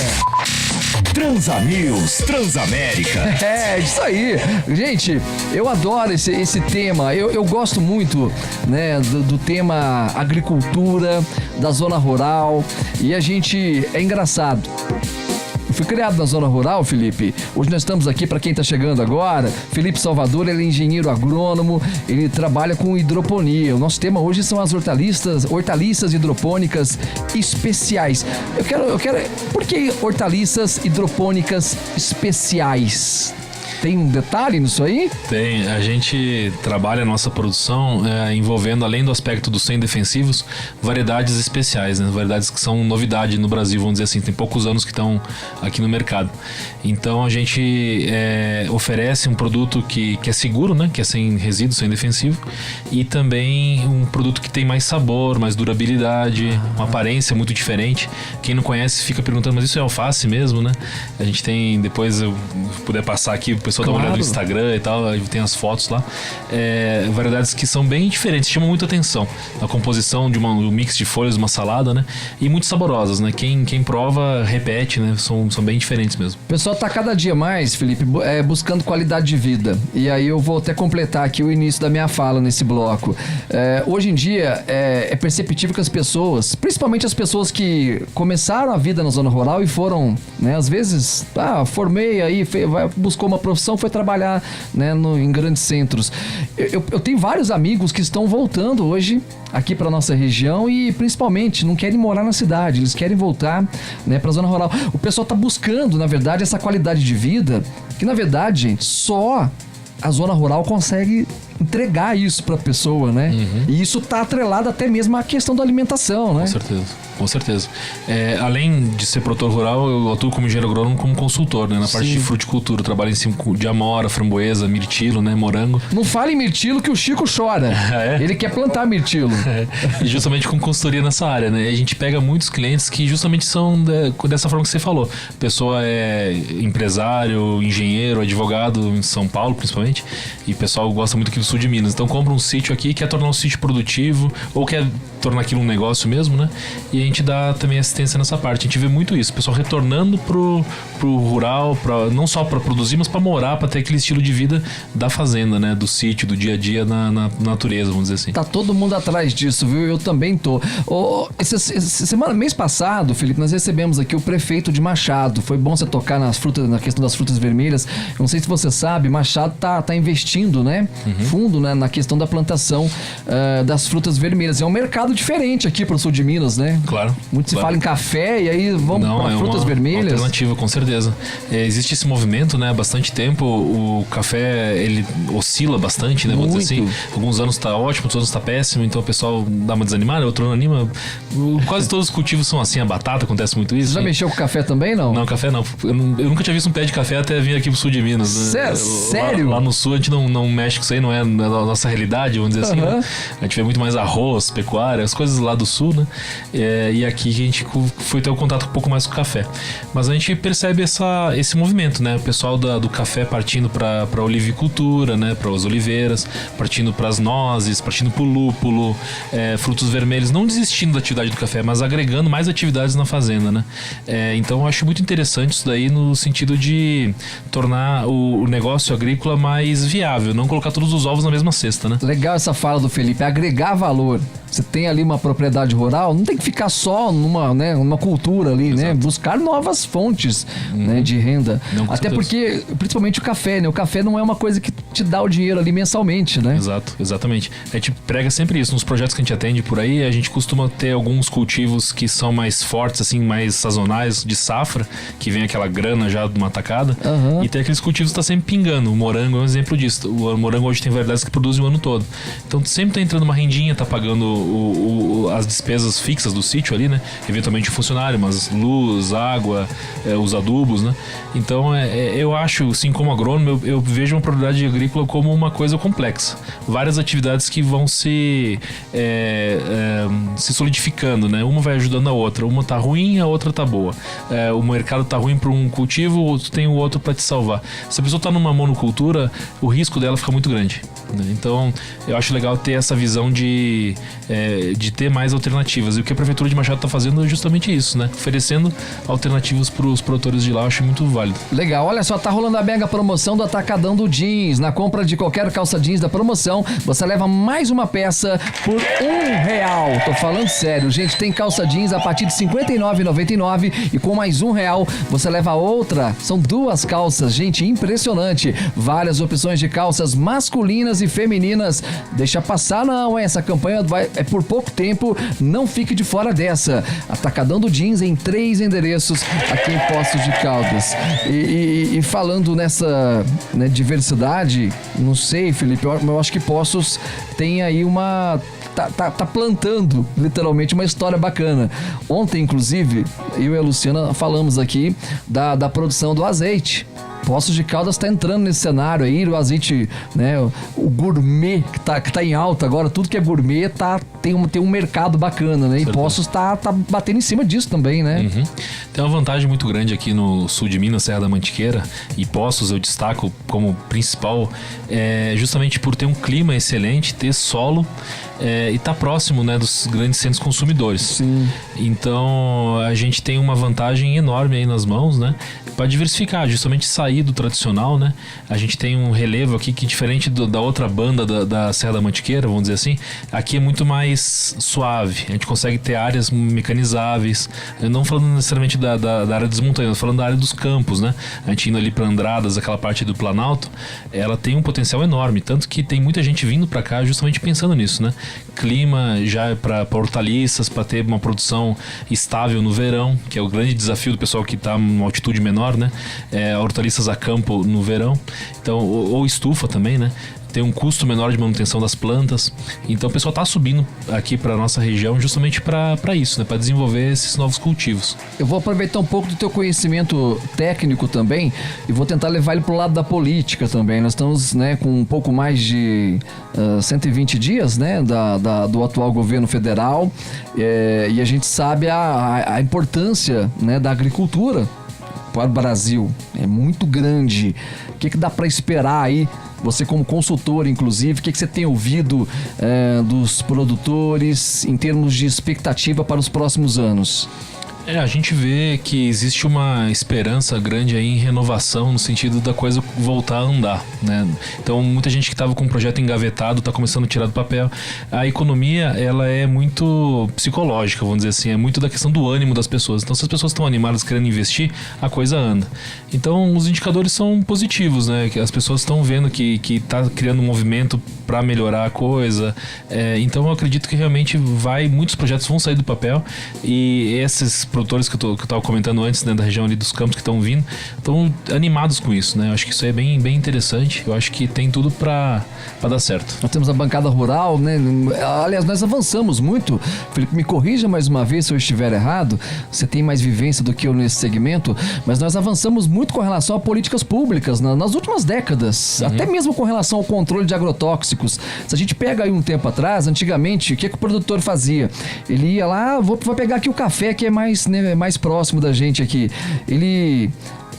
Transanews, Transamérica. É, isso aí. Gente, eu adoro esse tema. Eu gosto muito, né, do tema agricultura, da zona rural. E a gente... É engraçado. Eu fui criado na zona rural, Felipe. Hoje nós estamos aqui, para quem está chegando agora, Felipe Salvador, ele é engenheiro agrônomo, ele trabalha com hidroponia. O nosso tema hoje são as hortaliças hidropônicas especiais. Eu quero... Por que hortaliças hidropônicas especiais? Tem um detalhe nisso aí? Tem. A gente trabalha a nossa produção envolvendo, além do aspecto dos sem defensivos, variedades especiais, né? Variedades que são novidade no Brasil, vamos dizer assim. Tem poucos anos que estão aqui no mercado. Então a gente oferece um produto que é seguro, né? Que é sem resíduo, sem defensivo. E também um produto que tem mais sabor, mais durabilidade, uma aparência muito diferente. Quem não conhece fica perguntando, mas isso é alface mesmo, né? A gente tem, depois eu puder passar aqui, o pessoal dá uma olhada no Instagram e tal, tem as fotos lá. Variedades que são bem diferentes, chamam muita atenção. A composição de um mix de folhas, uma salada, né? E muito saborosas, né? Quem prova, repete, né? São bem diferentes mesmo. O pessoal tá cada dia mais, Felipe, buscando qualidade de vida. E aí eu vou até completar aqui o início da minha fala nesse bloco. Hoje em dia, é perceptível que as pessoas, principalmente as pessoas que começaram a vida na zona rural e foram, né? Às vezes, formei aí, buscou uma profissão, foi trabalhar, né, em grandes centros. Eu tenho vários amigos que estão voltando hoje aqui para nossa região e principalmente não querem morar na cidade, eles querem voltar, né, para a zona rural. O pessoal está buscando, na verdade, essa qualidade de vida que, na verdade, gente, só a zona rural consegue entregar isso para a pessoa, né? E isso tá atrelado até mesmo à questão da alimentação, né? Com certeza. Além de ser produtor rural, eu atuo como engenheiro agrônomo, como consultor, né? Na parte de fruticultura. Eu trabalho em cima de amora, framboesa, mirtilo, né? Morango. Não fale em mirtilo que o Chico chora. Ele quer plantar mirtilo. E justamente com consultoria nessa área, né? E a gente pega muitos clientes que justamente são dessa forma que você falou. A pessoa é empresário, engenheiro, advogado, em São Paulo principalmente. E o pessoal gosta muito aqui do sul de Minas. Então compra um sítio aqui, quer tornar um sítio produtivo ou quer tornar aquilo um negócio mesmo, né? E a gente dá também assistência nessa parte. A gente vê muito isso, o pessoal retornando pro rural, não só para produzir, mas para morar, para ter aquele estilo de vida da fazenda, né? Do sítio, do dia a dia na natureza, vamos dizer assim. Tá todo mundo atrás disso, viu? Eu também tô. Mês passado, Felipe, nós recebemos aqui o prefeito de Machado. Foi bom você tocar na questão das frutas vermelhas. Eu não sei se você sabe, Machado tá investindo, né? Fundo, né? Na questão da plantação das frutas vermelhas. É um mercado diferente aqui pro sul de Minas, né? Claro. Muito se fala em café e aí vamos para frutas vermelhas. Alternativa, com certeza. Existe esse movimento, né? Há bastante tempo. O café, ele oscila bastante, né? Vamos dizer assim. Alguns anos tá ótimo, outros anos tá péssimo, então o pessoal dá uma desanimada, outro ano anima. Quase todos os cultivos são assim, a batata acontece muito isso. Você já mexeu com café também, não? Não, café não. Eu nunca tinha visto um pé de café até vir aqui pro sul de Minas. Sério? Lá no sul a gente não mexe com isso aí, não é a nossa realidade, vamos dizer assim. Né? A gente vê muito mais arroz, pecuária, as coisas lá do sul, né? E aqui a gente foi ter um contato um pouco mais com o café. Mas a gente percebe esse movimento, né? O pessoal do café partindo para olivicultura, né? Para as oliveiras, partindo para as nozes, partindo para o lúpulo, frutos vermelhos, não desistindo da atividade do café, mas agregando mais atividades na fazenda, né? Então eu acho muito interessante isso daí no sentido de tornar o negócio agrícola mais viável, não colocar todos os ovos na mesma cesta, né? Legal essa fala do Felipe, agregar valor. Você tem ali uma propriedade rural, não tem que ficar só numa cultura ali, né? Buscar novas fontes, né, de renda. Não, até porque, principalmente o café, né? O café não é uma coisa que te dá o dinheiro ali mensalmente, né? Exatamente. A gente prega sempre isso. Nos projetos que a gente atende por aí, a gente costuma ter alguns cultivos que são mais fortes, assim, mais sazonais, de safra, que vem aquela grana já de uma tacada. E tem aqueles cultivos que tá sempre pingando. O morango é um exemplo disso. O morango hoje tem variedades que produzem o ano todo. Então sempre tá entrando uma rendinha, tá pagando as despesas fixas do sítio ali, né? Eventualmente o funcionário, mas luz, água, os adubos, né? Então eu acho, assim, como agrônomo, eu vejo uma propriedade agrícola como uma coisa complexa. Várias atividades que vão se solidificando, né? Uma vai ajudando a outra. Uma tá ruim, a outra tá boa. O mercado tá ruim para um cultivo, outro tem o outro para te salvar. Se a pessoa tá numa monocultura, o risco dela fica muito grande, né? Então eu acho legal ter essa visão de ter mais alternativas. E o que a Prefeitura de Machado está fazendo é justamente isso, né? Oferecendo alternativas para os produtores de lá, eu acho muito válido. Legal, olha só, tá rolando a mega promoção do Atacadão do Jeans. Na compra de qualquer calça jeans da promoção, você leva mais uma peça por R$1. Tô falando sério, gente, tem calça jeans a partir de R$ 59,99 e com mais R$1 você leva outra. São 2 calças, gente, impressionante. Várias opções de calças masculinas e femininas. Deixa passar não, essa campanha é por pouco tempo, não fique de fora dessa. Atacadão do Jeans em 3 endereços aqui em Poços de Caldas. E falando nessa, né, diversidade, não sei, Felipe, eu acho que Poços tem aí tá plantando literalmente uma história bacana. Ontem, inclusive, eu e a Luciana falamos aqui da produção do azeite. Poços de Caldas está entrando nesse cenário aí, o azeite, né, o gourmet que tá em alta agora, tudo que é gourmet tem um mercado bacana, né? E Poços tá batendo em cima disso também, né? Tem uma vantagem muito grande aqui no sul de Minas, Serra da Mantiqueira, e Poços eu destaco como principal, justamente por ter um clima excelente, ter solo, e tá próximo, né, dos grandes centros consumidores. Sim. Então a gente tem uma vantagem enorme aí nas mãos, né, para diversificar, justamente sair do tradicional, né? A gente tem um relevo aqui que, diferente da outra banda da Serra da Mantiqueira, vamos dizer assim, aqui é muito mais suave. A gente consegue ter áreas mecanizáveis. Eu não falando necessariamente da área das montanhas, falando da área dos campos, né? A gente indo ali para Andradas, aquela parte do Planalto, ela tem um potencial enorme, tanto que tem muita gente vindo para cá justamente pensando nisso, né? Clima já para hortaliças, para ter uma produção estável no verão, que é o grande desafio do pessoal que está em uma altitude menor, né? Hortaliças a campo no verão, então, ou estufa também, né? Tem um custo menor de manutenção das plantas. Então o pessoal está subindo aqui para nossa região justamente para isso, né? Para desenvolver esses novos cultivos. Eu vou aproveitar um pouco do teu conhecimento técnico também e vou tentar levar ele para o lado da política também. Nós estamos, né, com um pouco mais de 120 dias, né, do atual governo federal, e a gente sabe a importância, né, da agricultura para o Brasil. É muito grande. O que dá para esperar aí Você como consultor, inclusive, o que você tem ouvido dos produtores em termos de expectativa para os próximos anos? A gente vê que existe uma esperança grande aí em renovação, no sentido da coisa voltar a andar, né? Então, muita gente que estava com um projeto engavetado está começando a tirar do papel. A economia, ela é muito psicológica, vamos dizer assim, é muito da questão do ânimo das pessoas. Então, se as pessoas estão animadas querendo investir, a coisa anda. Então, os indicadores são positivos, né? Que as pessoas estão vendo que está criando um movimento para melhorar a coisa. Então, eu acredito que realmente muitos projetos vão sair do papel, e esses produtores que eu estava comentando antes, né, da região ali dos campos que estão vindo, estão animados com isso, né? Eu acho que isso é bem, bem interessante. Eu acho que tem tudo para dar certo. Nós temos a bancada rural, né? Aliás, nós avançamos muito. Felipe, me corrija mais uma vez se eu estiver errado. Você tem mais vivência do que eu nesse segmento, mas nós avançamos muito com relação a políticas públicas nas últimas décadas, até mesmo com relação ao controle de agrotóxicos. Se a gente pega aí um tempo atrás, antigamente, o que o produtor fazia? Ele ia lá, vou pegar aqui o café que é mais próximo da gente aqui. Ele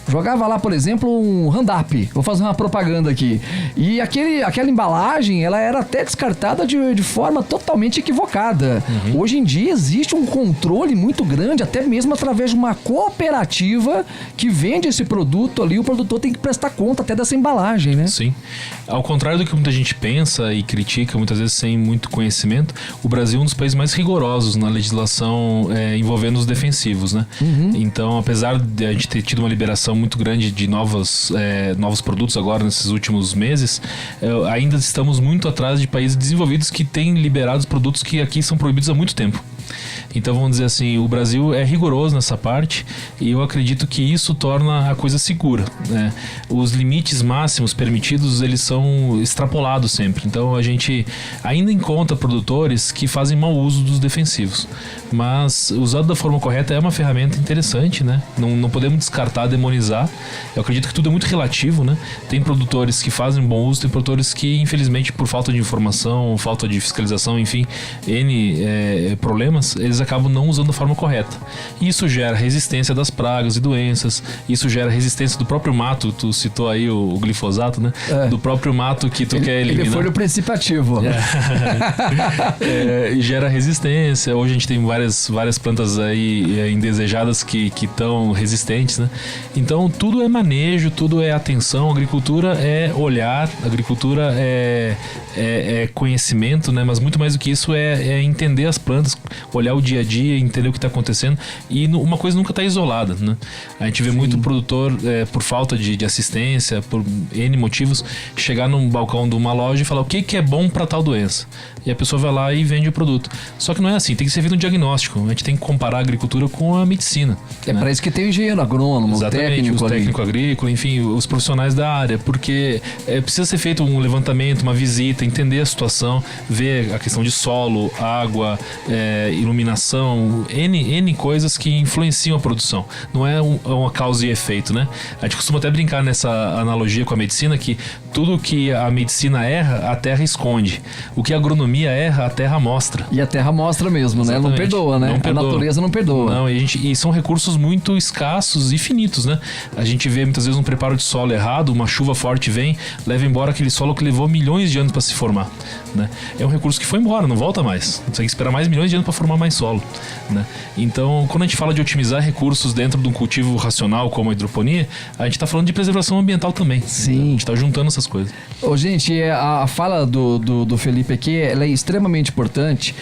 jogava lá, por exemplo, um Roundup. Vou fazer uma propaganda aqui. E aquela embalagem, ela era até descartada de forma totalmente equivocada. Hoje em dia existe um controle muito grande, até mesmo através de uma cooperativa que vende esse produto ali. O produtor tem que prestar conta até dessa embalagem, né? Sim. Ao contrário do que muita gente pensa e critica, muitas vezes sem muito conhecimento, o Brasil é um dos países mais rigorosos na legislação envolvendo os defensivos, né? Então, apesar de a gente ter tido uma liberação muito grande de novos produtos agora nesses últimos meses, ainda estamos muito atrás de países desenvolvidos que têm liberado produtos que aqui são proibidos há muito tempo. Então, vamos dizer assim, o Brasil é rigoroso nessa parte, e eu acredito que isso torna a coisa segura, né? Os limites máximos permitidos, eles são extrapolados sempre. Então, a gente ainda encontra produtores que fazem mau uso dos defensivos. Mas, usado da forma correta, é uma ferramenta interessante, né? Não podemos descartar, demonizar. Eu acredito que tudo é muito relativo, né? Tem produtores que fazem bom uso, tem produtores que, infelizmente, por falta de informação, falta de fiscalização, enfim, problemas, eles acabam não usando da forma correta. E isso gera resistência das pragas e doenças, isso gera resistência do próprio mato. Tu citou aí o glifosato, né? Do próprio mato que tu quer eliminar. Ele foi no princípio ativo. Gera resistência. Hoje a gente tem várias plantas aí indesejadas que estão resistentes, né? Então tudo é manejo, tudo é atenção. Agricultura é olhar, agricultura é conhecimento, né? Mas muito mais do que isso é entender as plantas, olhar o dia a dia, entender o que está acontecendo, e uma coisa nunca está isolada, né? A gente vê muito produtor, por falta de assistência, por N motivos, chegar num balcão de uma loja e falar o que é bom para tal doença, e a pessoa vai lá e vende o produto. Só que não é assim, tem que ser feito um diagnóstico. A gente tem que comparar a agricultura com a medicina. É, né? Para isso que tem o engenheiro agrônomo, exatamente, o técnico agrícola, enfim, os profissionais da área, porque precisa ser feito um levantamento, uma visita, entender a situação, ver a questão de solo, água, iluminação, N coisas que influenciam a produção. Não é uma causa e efeito, né? A gente costuma até brincar nessa analogia com a medicina, que tudo que a medicina erra, a terra esconde. O que a agronomia erra, a terra mostra. E a terra mostra mesmo, né? Não perdoa, né? A natureza não perdoa. Não, e são recursos muito escassos e finitos, né? A gente vê muitas vezes um preparo de solo errado, uma chuva forte vem, leva embora aquele solo que levou milhões de anos para se formar, né? É um recurso que foi embora, não volta mais. Você tem que esperar mais milhões de anos para formar mais solo, né? Então, quando a gente fala de otimizar recursos dentro de um cultivo racional como a hidroponia, a gente está falando de preservação ambiental também. Sim. A gente está juntando essas coisas. Gente, a fala do Felipe aqui, ela é extremamente importante,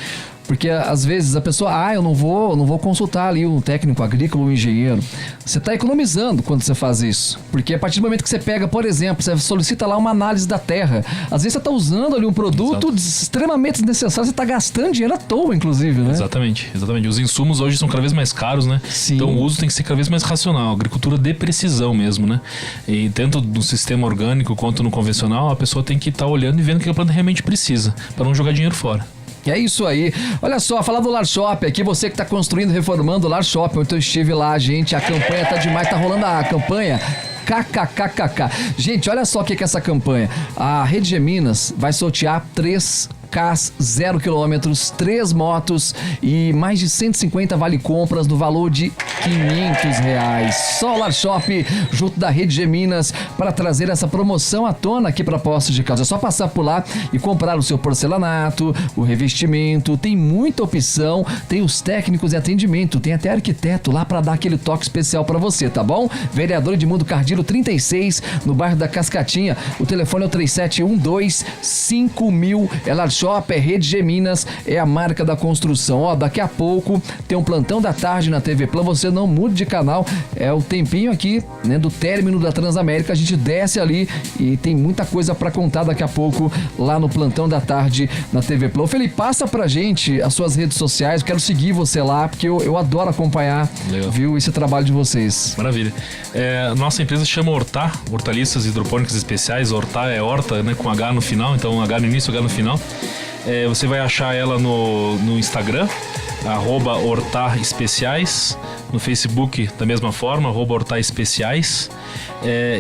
porque às vezes a pessoa, eu não vou consultar ali um técnico agrícola ou um engenheiro. Você está economizando quando você faz isso. Porque a partir do momento que você pega, por exemplo, você solicita lá uma análise da terra, às vezes você está usando ali um produto extremamente desnecessário, você está gastando dinheiro à toa, inclusive, né? Exatamente. Os insumos hoje são cada vez mais caros, né? Sim. Então o uso tem que ser cada vez mais racional. Agricultura de precisão mesmo, né? E tanto no sistema orgânico quanto no convencional, a pessoa tem que estar olhando e vendo o que a planta realmente precisa, para não jogar dinheiro fora. É isso aí. Olha só, falar do Lar Shop aqui, você que está construindo, reformando o Lar Shop, então eu estive lá, gente, a campanha tá demais, tá rolando a campanha KKKKK. Gente, olha só o que é essa campanha. A Rede G Minas vai sortear 3 CAS 0 km, 3 motos e mais de 150 vale compras no valor de R$500. Solar Shop, junto da Rede G Minas, para trazer essa promoção à tona aqui para Poços de Caldas. É só passar por lá e comprar o seu porcelanato, o revestimento, tem muita opção, tem os técnicos e atendimento, tem até arquiteto lá para dar aquele toque especial para você, tá bom? Vereador Edmundo Cardilo 36, no bairro da Cascatinha. O telefone é o 3712-5000. É Lar Shop, é Rede G Minas, é a marca da construção. Ó, daqui a pouco tem um plantão da tarde na TV Plan, você não mude de canal, é o tempinho aqui, né, do término da Transamérica, a gente desce ali e tem muita coisa pra contar daqui a pouco lá no plantão da tarde na TV Plan. Felipe, passa pra gente as suas redes sociais, eu quero seguir você lá, porque eu adoro acompanhar, viu, esse trabalho de vocês. Maravilha. Nossa empresa chama Hortá, Hortaliças Hidropônicas Especiais. Hortá é horta, né, com H no final, então H no início, H no final. Você vai achar ela no Instagram, @Hortá Especiais, no Facebook da mesma forma, @Hortá Especiais.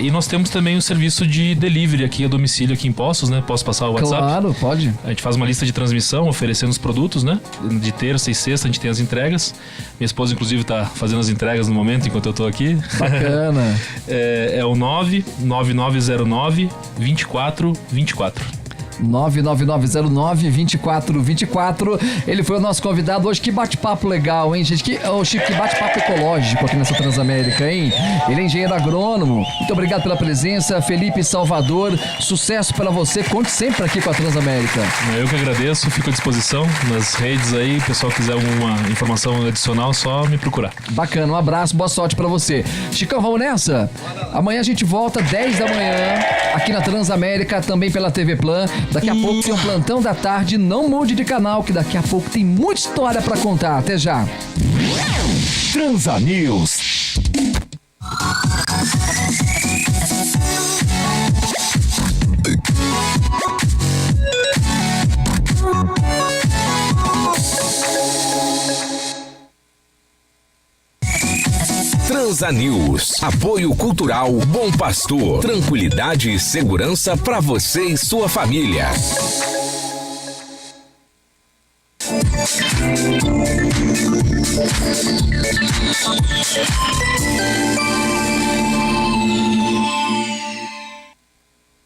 E nós temos também o serviço de delivery aqui a domicílio aqui em Poços, né? Posso passar o WhatsApp? Claro, pode. A gente faz uma lista de transmissão oferecendo os produtos, né? De terça e sexta a gente tem as entregas. Minha esposa, inclusive, está fazendo as entregas no momento enquanto eu estou aqui. Bacana. É o 99909-2424. 99909-2424. Ele foi o nosso convidado hoje. Que bate-papo legal, hein, gente? Que bate-papo ecológico aqui nessa Transamérica, hein? Ele é engenheiro agrônomo. Muito obrigado pela presença, Felipe Salvador. Sucesso para você. Conte sempre aqui com a Transamérica. Eu que agradeço, fico à disposição nas redes aí. Se o pessoal quiser alguma informação adicional, só me procurar. Bacana, um abraço, boa sorte para você. Chicão, vamos nessa? Amanhã a gente volta 10 da manhã aqui na Transamérica, também pela TV Plan. Daqui a pouco tem um plantão da tarde. Não mude de canal, que daqui a pouco tem muita história pra contar. Até já. Transa News. Transa News. Apoio Cultural Bom Pastor. Tranquilidade e segurança para você e sua família.